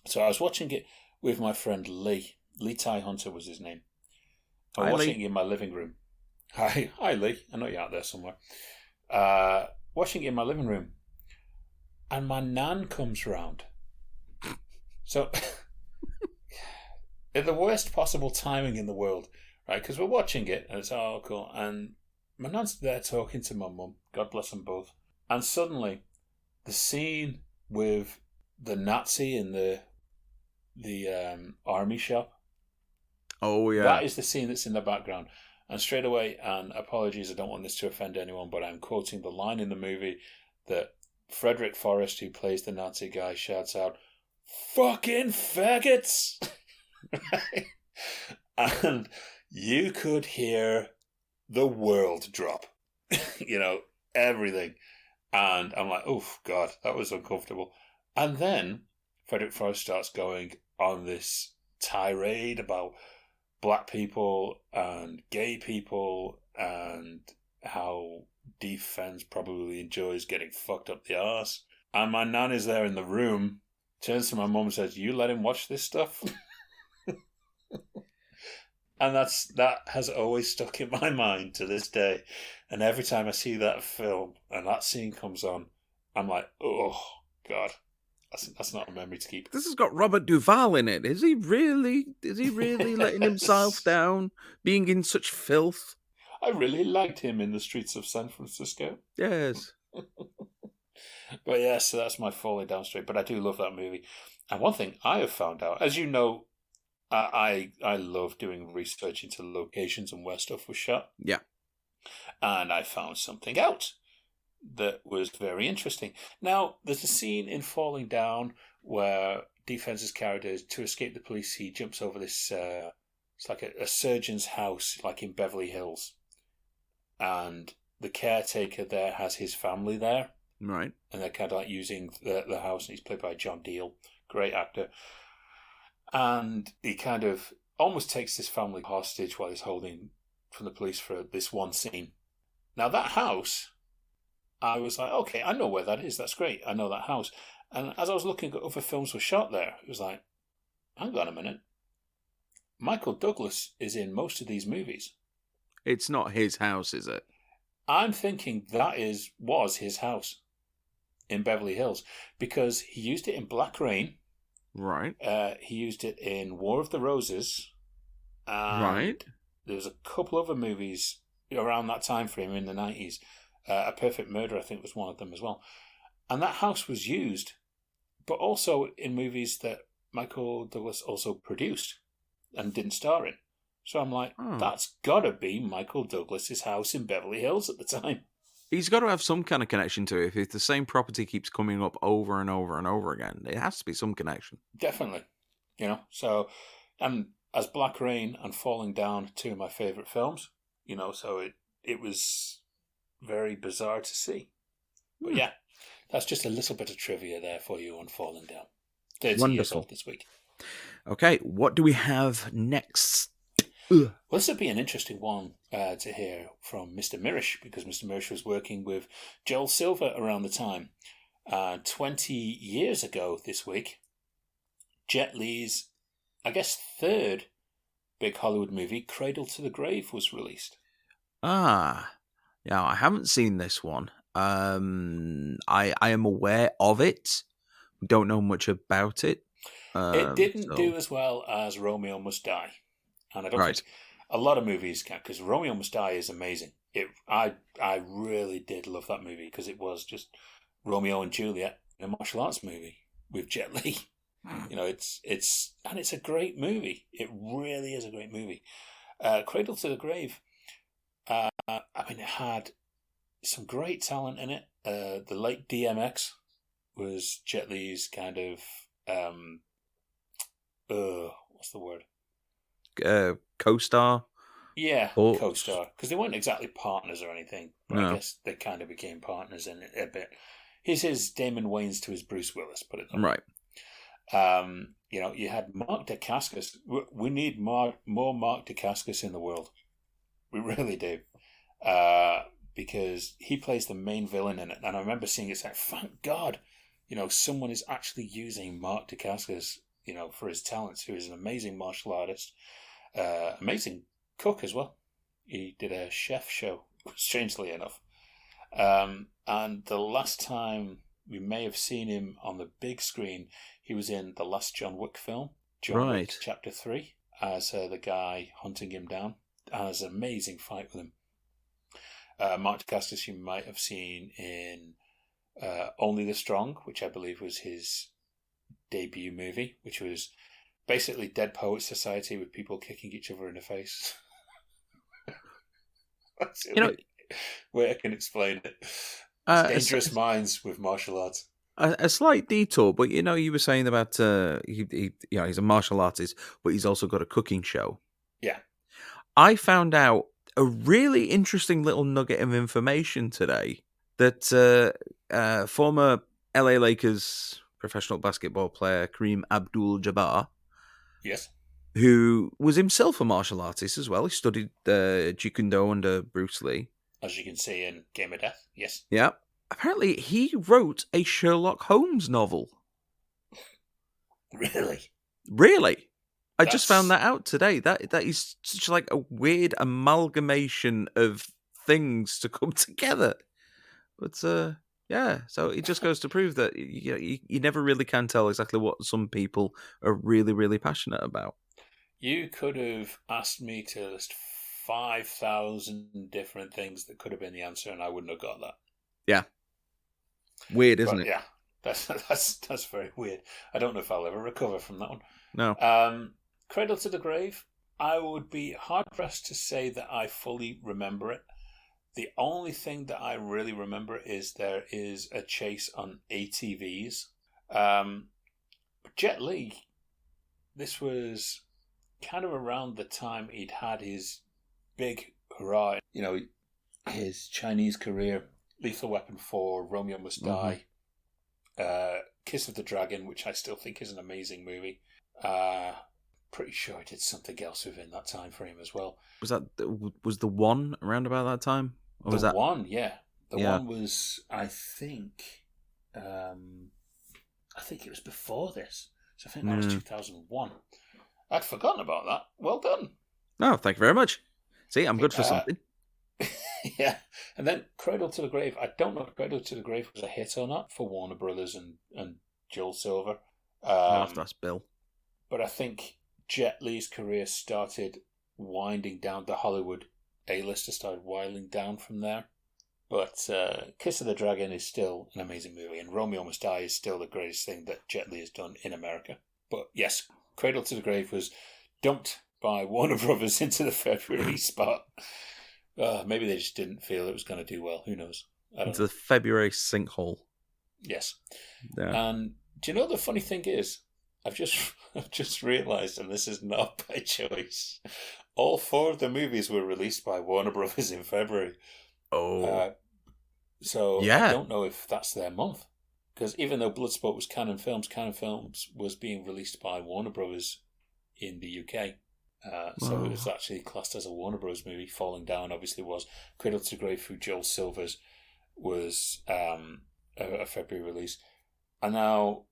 B: So I was watching it with my friend Lee. Lee Ty Hunter was his name. I was watching it in my living room. Hi Lee. I know you're out there somewhere. Watching it in my living room, and my nan comes round. So, at the worst possible timing in the world, right? Because we're watching it, and it's all cool, and my nan's there talking to my mum. God bless them both. And suddenly, the scene with the Nazi in the army shop.
C: Oh yeah,
B: that is the scene that's in the background. And straight away, and apologies, I don't want this to offend anyone, but I'm quoting the line in the movie that Frederick Forrest, who plays the Nazi guy, shouts out, "Fucking faggots!" And you could hear the world drop. Everything. And I'm like, oh, God, that was uncomfortable. And then Frederick Forrest starts going on this tirade about black people and gay people and how defense probably enjoys getting fucked up the arse. And my nan is there in the room, turns to my mum and says, "You let him watch this stuff?" And that has always stuck in my mind to this day. And every time I see that film and that scene comes on, I'm like, oh, God. That's not a memory to keep.
C: This has got Robert Duvall in it. Is he really letting himself down, being in such filth?
B: I really liked him in the streets of San Francisco.
C: Yes.
B: But yeah, so that's my falling down street. But I do love that movie. And one thing I have found out, as you know, I love doing research into locations and where stuff was shot.
C: Yeah.
B: And I found something out that was very interesting. Now, there's a scene in Falling Down where Defense's character, to escape the police, he jumps over this, it's like a surgeon's house, like in Beverly Hills. And the caretaker there has his family there.
C: Right.
B: And they're kind of like using the house, and he's played by John Deal, great actor. And he kind of almost takes this family hostage while he's holding from the police for this one scene. Now, that house, I was like, okay, I know where that is. That's great. I know that house. And as I was looking at other films were shot there, it was like, hang on a minute. Michael Douglas is in most of these movies.
C: It's not his house, is it?
B: I'm thinking that was his house in Beverly Hills, because he used it in Black Rain.
C: Right.
B: He used it in War of the Roses.
C: Right.
B: There was a couple other movies around that time frame in the 90s. A Perfect Murder, I think, was one of them as well. And that house was used, but also in movies that Michael Douglas also produced and didn't star in. So I'm like, That's got to be Michael Douglas's house in Beverly Hills at the time.
C: He's got to have some kind of connection to it. If the same property keeps coming up over and over and over again, it has to be some connection.
B: Definitely. So, and as Black Rain and Falling Down, two of my favourite films, so it was very bizarre to see. But yeah, that's just a little bit of trivia there for you on Falling Down. 30 years old this week.
C: Okay, what do we have next?
B: Well, this would be an interesting one to hear from Mr. Mirish, because Mr. Mirish was working with Joel Silver around the time. 20 years ago this week, Jet Li's I guess, third big Hollywood movie, Cradle to the Grave, was released.
C: Ah, yeah, I haven't seen this one. I am aware of it. Don't know much about it.
B: It didn't
C: So
B: do as well as Romeo Must Die, and I don't
C: right.
B: think a lot of movies can, because Romeo Must Die is amazing. I really did love that movie because it was just Romeo and Juliet in a martial arts movie with Jet Li. You know, it's a great movie. It really is a great movie. Cradle to the Grave. I mean, it had some great talent in it. The late DMX was Jet Li's kind of what's the word?
C: Co-star.
B: Yeah,
C: Or
B: co-star, because they weren't exactly partners or anything, but I
C: no.
B: guess they kind of became partners in it a bit. He's his Damon Wayans to his Bruce Willis, put it that way.
C: Right.
B: You know, you had Mark Dacascos. We need more Mark Dacascos in the world. We really do. Because he plays the main villain in it. And I remember seeing it, like, thank God, you know, someone is actually using Mark Dacascos, you know, for his talents, who is an amazing martial artist, amazing cook as well. He did a chef show, strangely enough. And the last time we may have seen him on the big screen, he was in the last John Wick film, John Wick
C: Right.
B: Chapter 3, as the guy hunting him down. And has an amazing fight with him. Mark Dacascos you might have seen in Only the Strong, which I believe was his debut movie, which was basically Dead Poets Society with people kicking each other in the face. That's the only way I can explain it. It's Dangerous Minds with martial arts.
C: A slight detour, but you were saying about he's a martial artist, but he's also got a cooking show.
B: Yeah.
C: I found out a really interesting little nugget of information today that former LA Lakers professional basketball player Kareem Abdul-Jabbar,
B: yes,
C: who was himself a martial artist as well. He studied Jeet Kune Do under Bruce Lee.
B: as you can see in Game of Death. Yes.
C: Yeah. Apparently, he wrote a Sherlock Holmes novel.
B: Really?
C: Really? I just found that out today. That is such like a weird amalgamation of things to come together. But yeah, so it just goes to prove that you never really can tell exactly what some people are really, really passionate about.
B: You could have asked me to list 5,000 different things that could have been the answer, and I wouldn't have got that.
C: Yeah. Weird, isn't it?
B: Yeah, that's very weird. I don't know if I'll ever recover from that one.
C: No.
B: Cradle to the Grave, I would be hard-pressed to say that I fully remember it. The only thing that I really remember is there is a chase on ATVs. Jet Li, this was kind of around the time he'd had his big hurrah, you know, his Chinese career, Lethal Weapon 4, Romeo Must Die, Kiss of the Dragon, which I still think is an amazing movie. Pretty sure I did something else within that time frame as well.
C: Was the one around about that time? Or was that
B: one? Yeah, the one was. I think it was before this. So I think that was 2001. I'd forgotten about that. Well done.
C: Oh, thank you very much. See, I'm good for something.
B: Yeah, and then Cradle to the Grave. I don't know if Cradle to the Grave was a hit or not for Warner Brothers and Joel Silver.
C: I'll have to ask Bill.
B: But I think Jet Li's career started winding down. The Hollywood A-lister started winding down from there. But Kiss of the Dragon is still an amazing movie, and Romeo Must Die is still the greatest thing that Jet Li has done in America. But yes, Cradle to the Grave was dumped by Warner Brothers into the February spot. Maybe they just didn't feel it was going to do well. Who knows?
C: Into the February sinkhole.
B: Yes.
C: Yeah.
B: And do you know the funny thing is? I've just realised, and this is not by choice, all 4 of the movies were released by Warner Brothers in February.
C: Oh.
B: So
C: yeah.
B: I don't know if that's their month. Because even though Bloodsport was Canon Films was being released by Warner Brothers in the UK. So it was actually classed as a Warner Bros. Movie. Falling Down obviously was. Cradle to the Grave through Joel Silver's was a February release. And now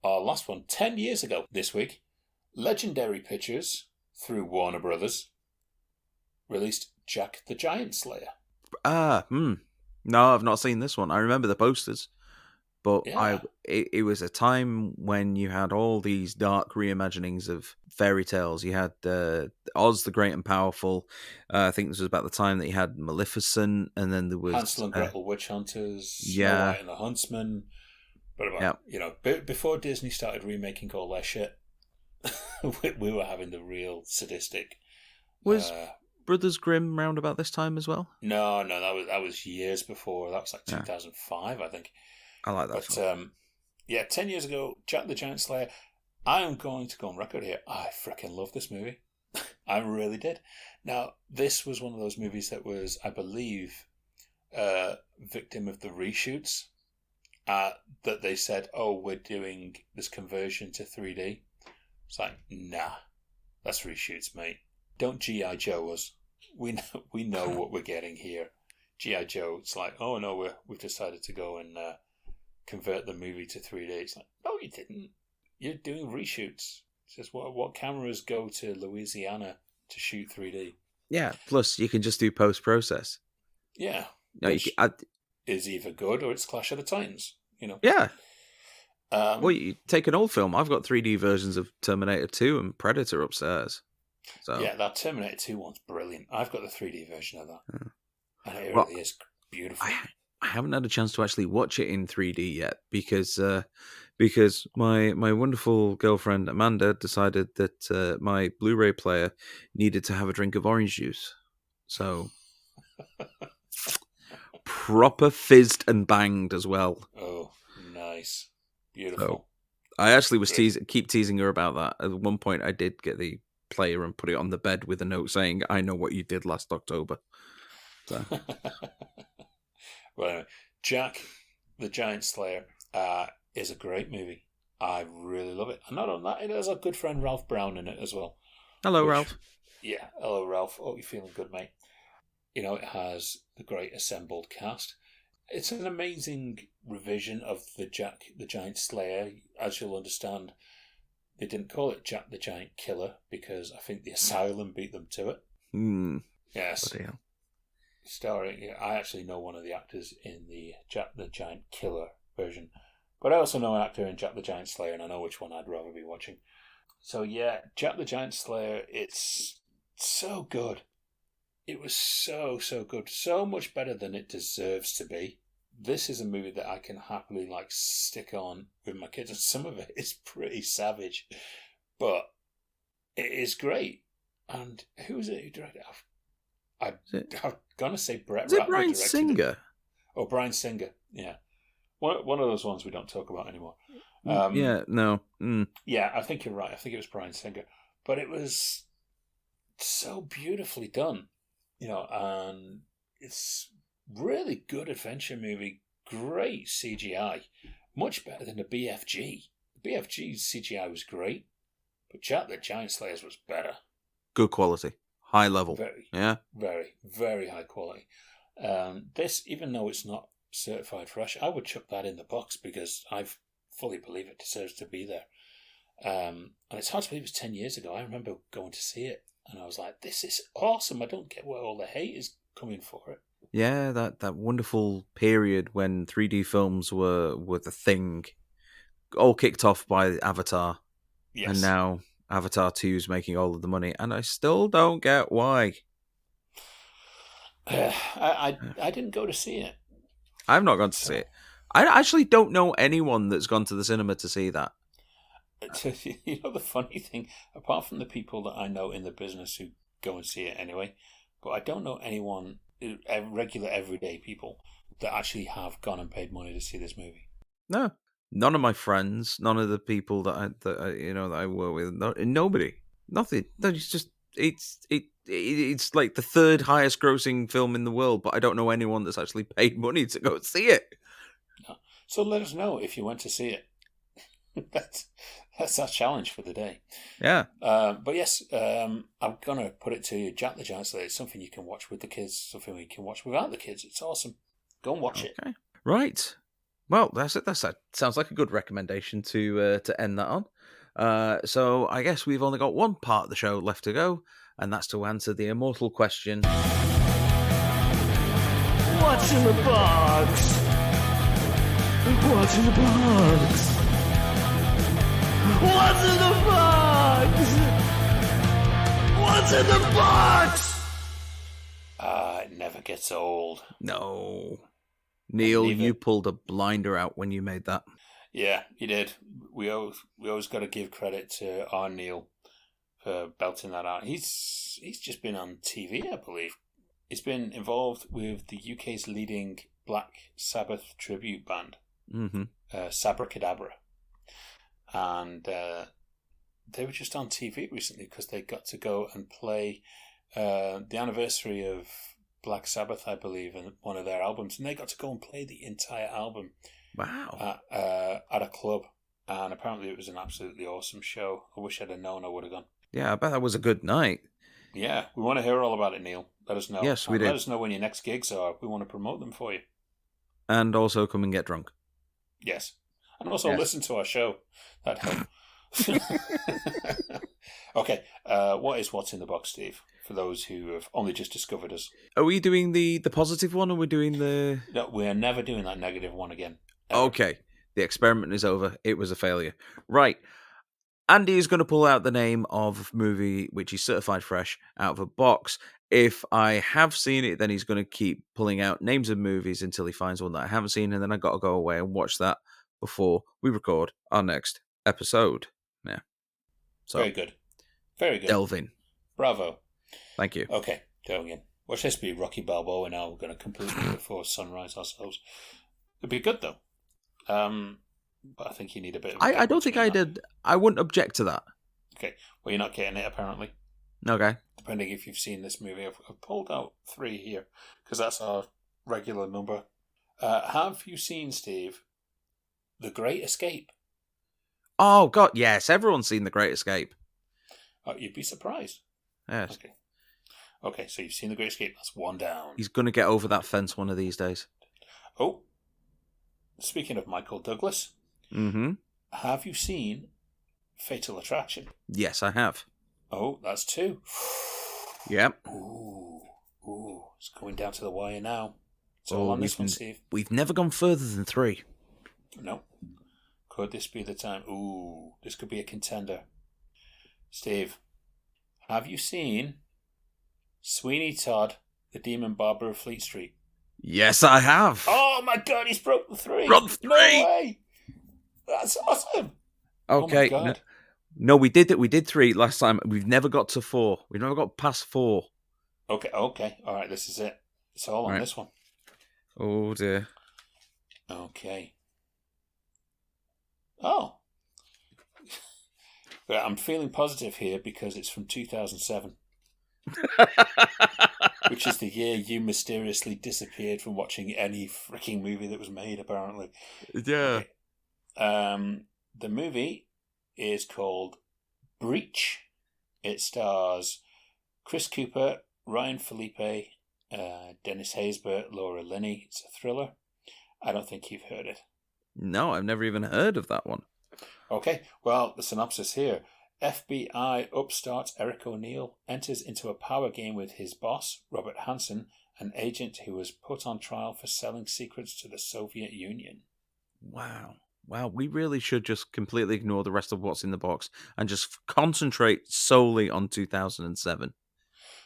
B: our last one, 10 years ago this week, Legendary Pictures, through Warner Brothers, released Jack the Giant Slayer.
C: No, I've not seen this one. I remember the posters, but
B: Yeah.
C: it was a time when you had all these dark reimaginings of fairy tales. You had Oz the Great and Powerful. I think this was about the time that you had Maleficent, and then there was
B: Hansel and Gretel Witch Hunters, Snow
C: yeah.
B: White and the Huntsman. But
C: Yeah.
B: you know, before Disney started remaking all their shit, we were having the real sadistic.
C: Was Brothers Grimm round about this time as well?
B: No, that was years before. That was like 2005, I think.
C: I like that.
B: But yeah, 10 years ago, Jack the Giant Slayer. I am going to go on record here. I freaking love this movie. I really did. Now, this was one of those movies that was, I believe, victim of the reshoots. That they said, "Oh, we're doing this conversion to 3D." It's like, nah, that's reshoots, mate. Don't G.I. Joe us. We know what we're getting here. G.I. Joe, it's like, oh no, we've decided to go and convert the movie to 3D. It's like, no, you didn't. You're doing reshoots. It's just what cameras go to Louisiana to shoot 3D?
C: Yeah, plus you can just do post-process.
B: Yeah.
C: No,
B: is either good or it's Clash of the Titans, you know?
C: Yeah. Well, you take an old film. I've got 3D versions of Terminator 2 and Predator upstairs. So
B: yeah, that Terminator 2 one's brilliant. I've got the 3D version of that. And it really is beautiful.
C: I haven't had a chance to actually watch it in 3D yet because my wonderful girlfriend Amanda decided that my Blu-ray player needed to have a drink of orange juice. So proper fizzed and banged as well.
B: Oh, nice. Beautiful.
C: So, I actually was keep teasing her about that. At one point, I did get the player and put it on the bed with a note saying, "I know what you did last October." So.
B: Well, anyway, Jack the Giant Slayer is a great movie. I really love it. And not on that, it has a good friend Ralph Brown in it as well.
C: Hello, Ralph.
B: Yeah, hello, Ralph. Hope you're feeling good, mate. You know, it has the great assembled cast. It's an amazing revision of the Jack the Giant Slayer. As you'll understand, they didn't call it Jack the Giant Killer because I think the Asylum beat them to it. Yes. Starring, I actually know one of the actors in the Jack the Giant Killer version, but I also know an actor in Jack the Giant Slayer, and I know which one I'd rather be watching. So yeah, Jack the Giant Slayer, it's so good. It was so good, so much better than it deserves to be. This is a movie that I can happily stick on with my kids, and some of it is pretty savage, but it is great. And who is it who directed it? I'm gonna say Brett Ratner.
C: Is it Bryan Singer?
B: Oh, Bryan Singer. Yeah, one of those ones we don't talk about anymore.
C: No.
B: Yeah, I think you're right. I think it was Bryan Singer, but it was so beautifully done, you know, and it's really good adventure movie. Great CGI, much better than the BFG. The BFG's CGI was great, but Jack the Giant Slayer's was better.
C: Good quality. High level.
B: Very, very high quality. This, even though it's not certified fresh, I would chuck that in the box because I fully believe it deserves to be there. And it's hard to believe it was 10 years ago. I remember going to see it and I was like, this is awesome. I don't get where all the hate is coming for it.
C: Yeah, that wonderful period when 3D films were the thing, all kicked off by Avatar.
B: Yes.
C: And now Avatar 2 is making all of the money, and I still don't get why.
B: I didn't go to see it.
C: I've not gone to see it. I actually don't know anyone that's gone to the cinema to see that.
B: You know, the funny thing, apart from the people that I know in the business who go and see it anyway, but I don't know anyone, regular everyday people, that actually have gone and paid money to see this movie.
C: No. None of my friends, none of the people that I work with, nobody, nothing. It's like the third highest grossing film in the world, but I don't know anyone that's actually paid money to go see it.
B: No. So let us know if you went to see it. That's our challenge for the day.
C: Yeah.
B: But yes, I'm gonna put it to you, Jack the Giant Slayer. It's something you can watch with the kids, something you can watch without the kids. It's awesome. Go and watch it.
C: Right. Well, that's it. That sounds like a good recommendation to end that on. So I guess we've only got one part of the show left to go, and that's to answer the immortal question.
D: What's in the box? What's in the box? What's in the box? What's in the box?
B: It never gets old.
C: No. Neil,
B: Leave
C: you
B: it.
C: pulled a blinder out when you made that.
B: Yeah, you did. We always got to give credit to our Neil for belting that out. He's just been on TV, I believe. He's been involved with the UK's leading Black Sabbath tribute band, Sabracadabra. And they were just on TV recently because they got to go and play the anniversary of Black Sabbath, I believe, in one of their albums. And they got to go and play the entire album.
C: Wow.
B: At a club. And apparently it was an absolutely awesome show. I wish I'd have known I would have gone.
C: Yeah, I bet that was a good night.
B: Yeah, we want to hear all about it, Neil. Let us know.
C: Yes, we do.
B: Let us know when your next gigs are. We want to promote them for you.
C: And also come and get drunk.
B: Yes. And also listen to our show. That helps. Okay, what's in the box, Steve? For those who have only just discovered us.
C: Are we doing the positive one, or are we doing the...
B: No, we're never doing that negative one again. Ever.
C: Okay, the experiment is over. It was a failure. Right. Andy is going to pull out the name of a movie which is certified fresh out of a box. If I have seen it, then he's going to keep pulling out names of movies until he finds one that I haven't seen, and then I got to go away and watch that before we record our next episode. Yeah. So
B: Very good. Very good.
C: delve in.
B: Bravo.
C: Thank you.
B: Okay, going in. Watch this be Rocky Balboa now. We're going to completely before sunrise ourselves. It'd be good though. But I think you need a bit of...
C: I don't think I did. I wouldn't object to that.
B: Okay, well, you're not getting it apparently.
C: Okay.
B: Depending if you've seen this movie. I've pulled out 3 here because that's our regular number. Have you seen, Steve, The Great Escape?
C: Oh, God, yes. Everyone's seen The Great Escape.
B: Oh, you'd be surprised.
C: Yes.
B: Okay, so you've seen The Great Escape. That's 1 down.
C: He's going to get over that fence one of these days.
B: Oh, speaking of Michael Douglas, have you seen Fatal Attraction?
C: Yes, I have.
B: Oh, that's 2.
C: Yep.
B: Ooh, it's going down to the wire now. It's all on this one, Steve.
C: We've never gone further than 3.
B: No. Could this be the time? Ooh, this could be a contender. Steve, have you seen Sweeney Todd, the Demon Barber of Fleet Street?
C: Yes, I have.
B: Oh my God, he's broken 3.
C: Run 3.
B: No way. That's awesome.
C: Okay.
B: Oh my God.
C: No, we did it. We did 3 last time. We've never got to 4. We've never got past 4.
B: Okay. All right, this is it. It's all on this one.
C: Oh dear.
B: Okay. Oh. But I'm feeling positive here because it's from 2007. Which is the year you mysteriously disappeared from watching any freaking movie that was made, apparently.
C: Yeah.
B: Okay. The movie is called Breach. It stars Chris Cooper, Ryan Felipe, Dennis Haysbert, Laura Linney. It's a thriller. I don't think you've heard it.
C: No, I've never even heard of that one.
B: Okay, well, the synopsis here. FBI upstart Eric O'Neill enters into a power game with his boss, Robert Hansen, an agent who was put on trial for selling secrets to the Soviet Union.
C: Wow, we really should just completely ignore the rest of what's in the box and just concentrate solely on 2007.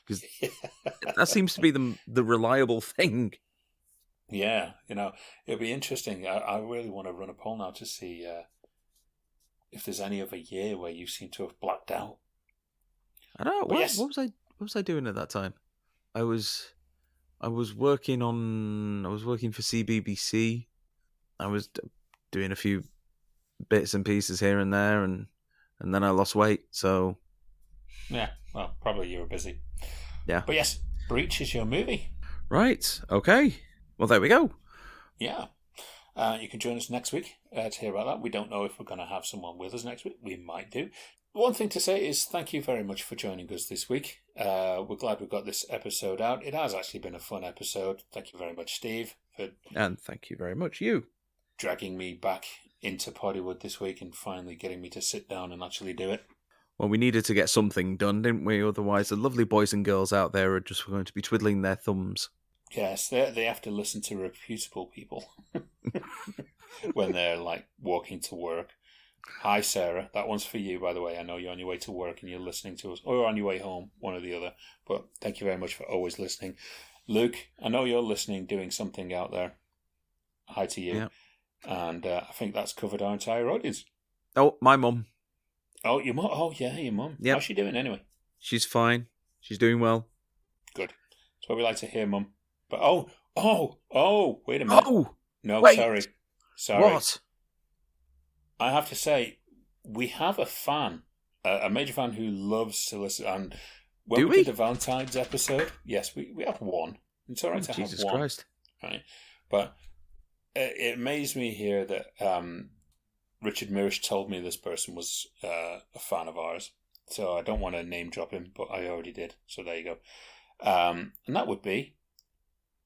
C: Because that seems to be the reliable thing.
B: Yeah, it'll be interesting. I really want to run a poll now to see if there's any other year where you seem to have blacked out.
C: I don't know. What was I doing at that time? I was working for CBBC. I was doing a few bits and pieces here and there, and then I lost weight. So
B: yeah, well, probably you were busy.
C: Yeah,
B: but yes, Breach is your movie.
C: Right. Okay. Well, there we go.
B: Yeah. You can join us next week to hear about that. We don't know if we're going to have someone with us next week. We might do. One thing to say is thank you very much for joining us this week. We're glad we got this episode out. It has actually been a fun episode. Thank you very much, Steve.
C: And thank you very much, you.
B: Dragging me back into Poddywood this week and finally getting me to sit down and actually do it.
C: Well, we needed to get something done, didn't we? Otherwise, the lovely boys and girls out there are just going to be twiddling their thumbs.
B: Yes, they have to listen to reputable people when they're like walking to work. Hi, Sarah. That one's for you, by the way. I know you're on your way to work and you're listening to us, or on your way home, one or the other. But thank you very much for always listening. Luke, I know you're listening, doing something out there. Hi to you.
C: Yeah.
B: And I think that's covered our entire audience.
C: Oh, my mum.
B: Oh, your mum. Oh, yeah, your mum.
C: Yep.
B: How's she doing anyway?
C: She's fine. She's doing well.
B: Good. That's what we like to hear, mum. But wait a minute.
C: Oh,
B: no,
C: wait.
B: Sorry.
C: What?
B: I have to say, we have a fan, a major fan who loves to listen. And when
C: Do
B: we
C: we?
B: did the Valentine's episode, yes, we have one. It's all right to
C: Jesus
B: have one.
C: Christ.
B: Right? But it amazed me here that Richard Mirish told me this person was a fan of ours. So I don't want to name drop him, but I already did. So there you go. And that would be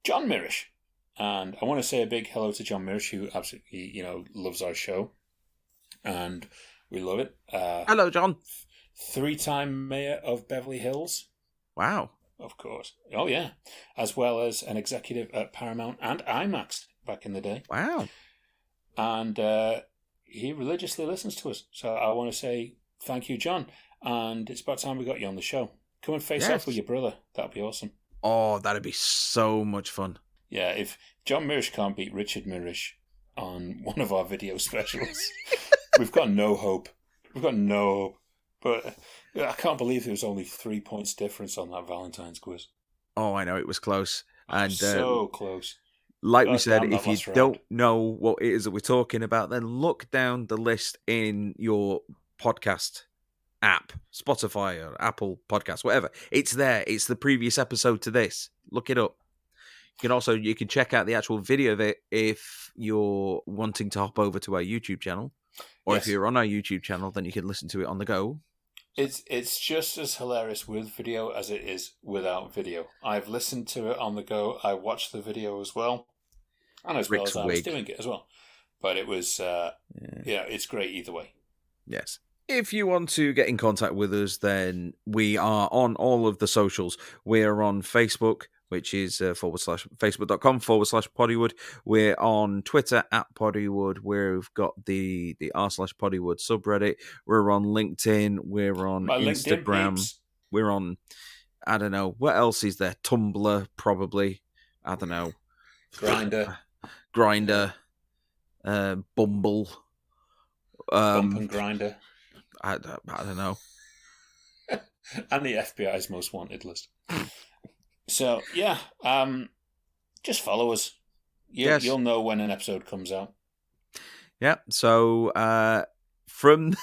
B: John Mirish. And I want to say a big hello to John Mirish, who absolutely, loves our show. And we love it.
C: Hello, John.
B: 3-time mayor of Beverly Hills.
C: Wow.
B: Of course. Oh, yeah. As well as an executive at Paramount and IMAX back in the day.
C: Wow.
B: And he religiously listens to us. So I want to say thank you, John. And it's about time we got you on the show. Come and face off with your brother. That'd be awesome.
C: Oh, that'd be so much fun.
B: Yeah, if John Mirish can't beat Richard Mirish on one of our video specials, we've got no hope. We've got no hope. But I can't believe there was only 3 points difference on that Valentine's quiz.
C: Oh, I know, it was close. And
B: so close.
C: like
B: God
C: we said,
B: damn,
C: if
B: that
C: you
B: last round.
C: don't know what it is that we're talking about, then look down the list in your podcast app, Spotify or Apple Podcasts, whatever. It's there. It's the previous episode to this. Look it up. You can check out the actual video of it if you're wanting to hop over to our YouTube channel. Or
B: Yes.
C: if you're on our YouTube channel, then you can listen to it on the go.
B: It's just as hilarious with video as it is without video. I've listened to it on the go. I watched the video as well. And as
C: Rick's
B: well as I was
C: wig.
B: doing it as well. But it was, it's great either way.
C: Yes. If you want to get in contact with us, then we are on all of the socials. We're on Facebook, which is facebook.com/Poddywood. We're on Twitter @Poddywood. We've got the r/Poddywood subreddit. We're on LinkedIn. We're on
B: My LinkedIn
C: Instagram.
B: peeps.
C: We're on, I don't know, what else is there? Tumblr, probably. I don't know. Grindr. Bumble.
B: Bump and Grinder.
C: I don't know.
B: And the FBI's most wanted list. So, yeah. Just follow us.
C: Yes.
B: You'll know when an episode comes out.
C: Yeah. So from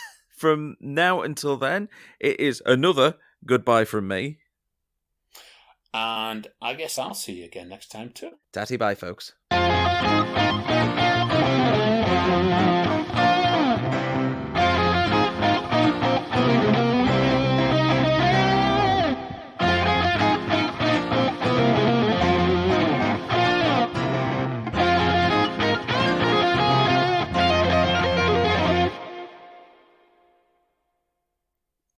C: now until then, it is another goodbye from me.
B: And I guess I'll see you again next time too.
C: Tatty bye, folks.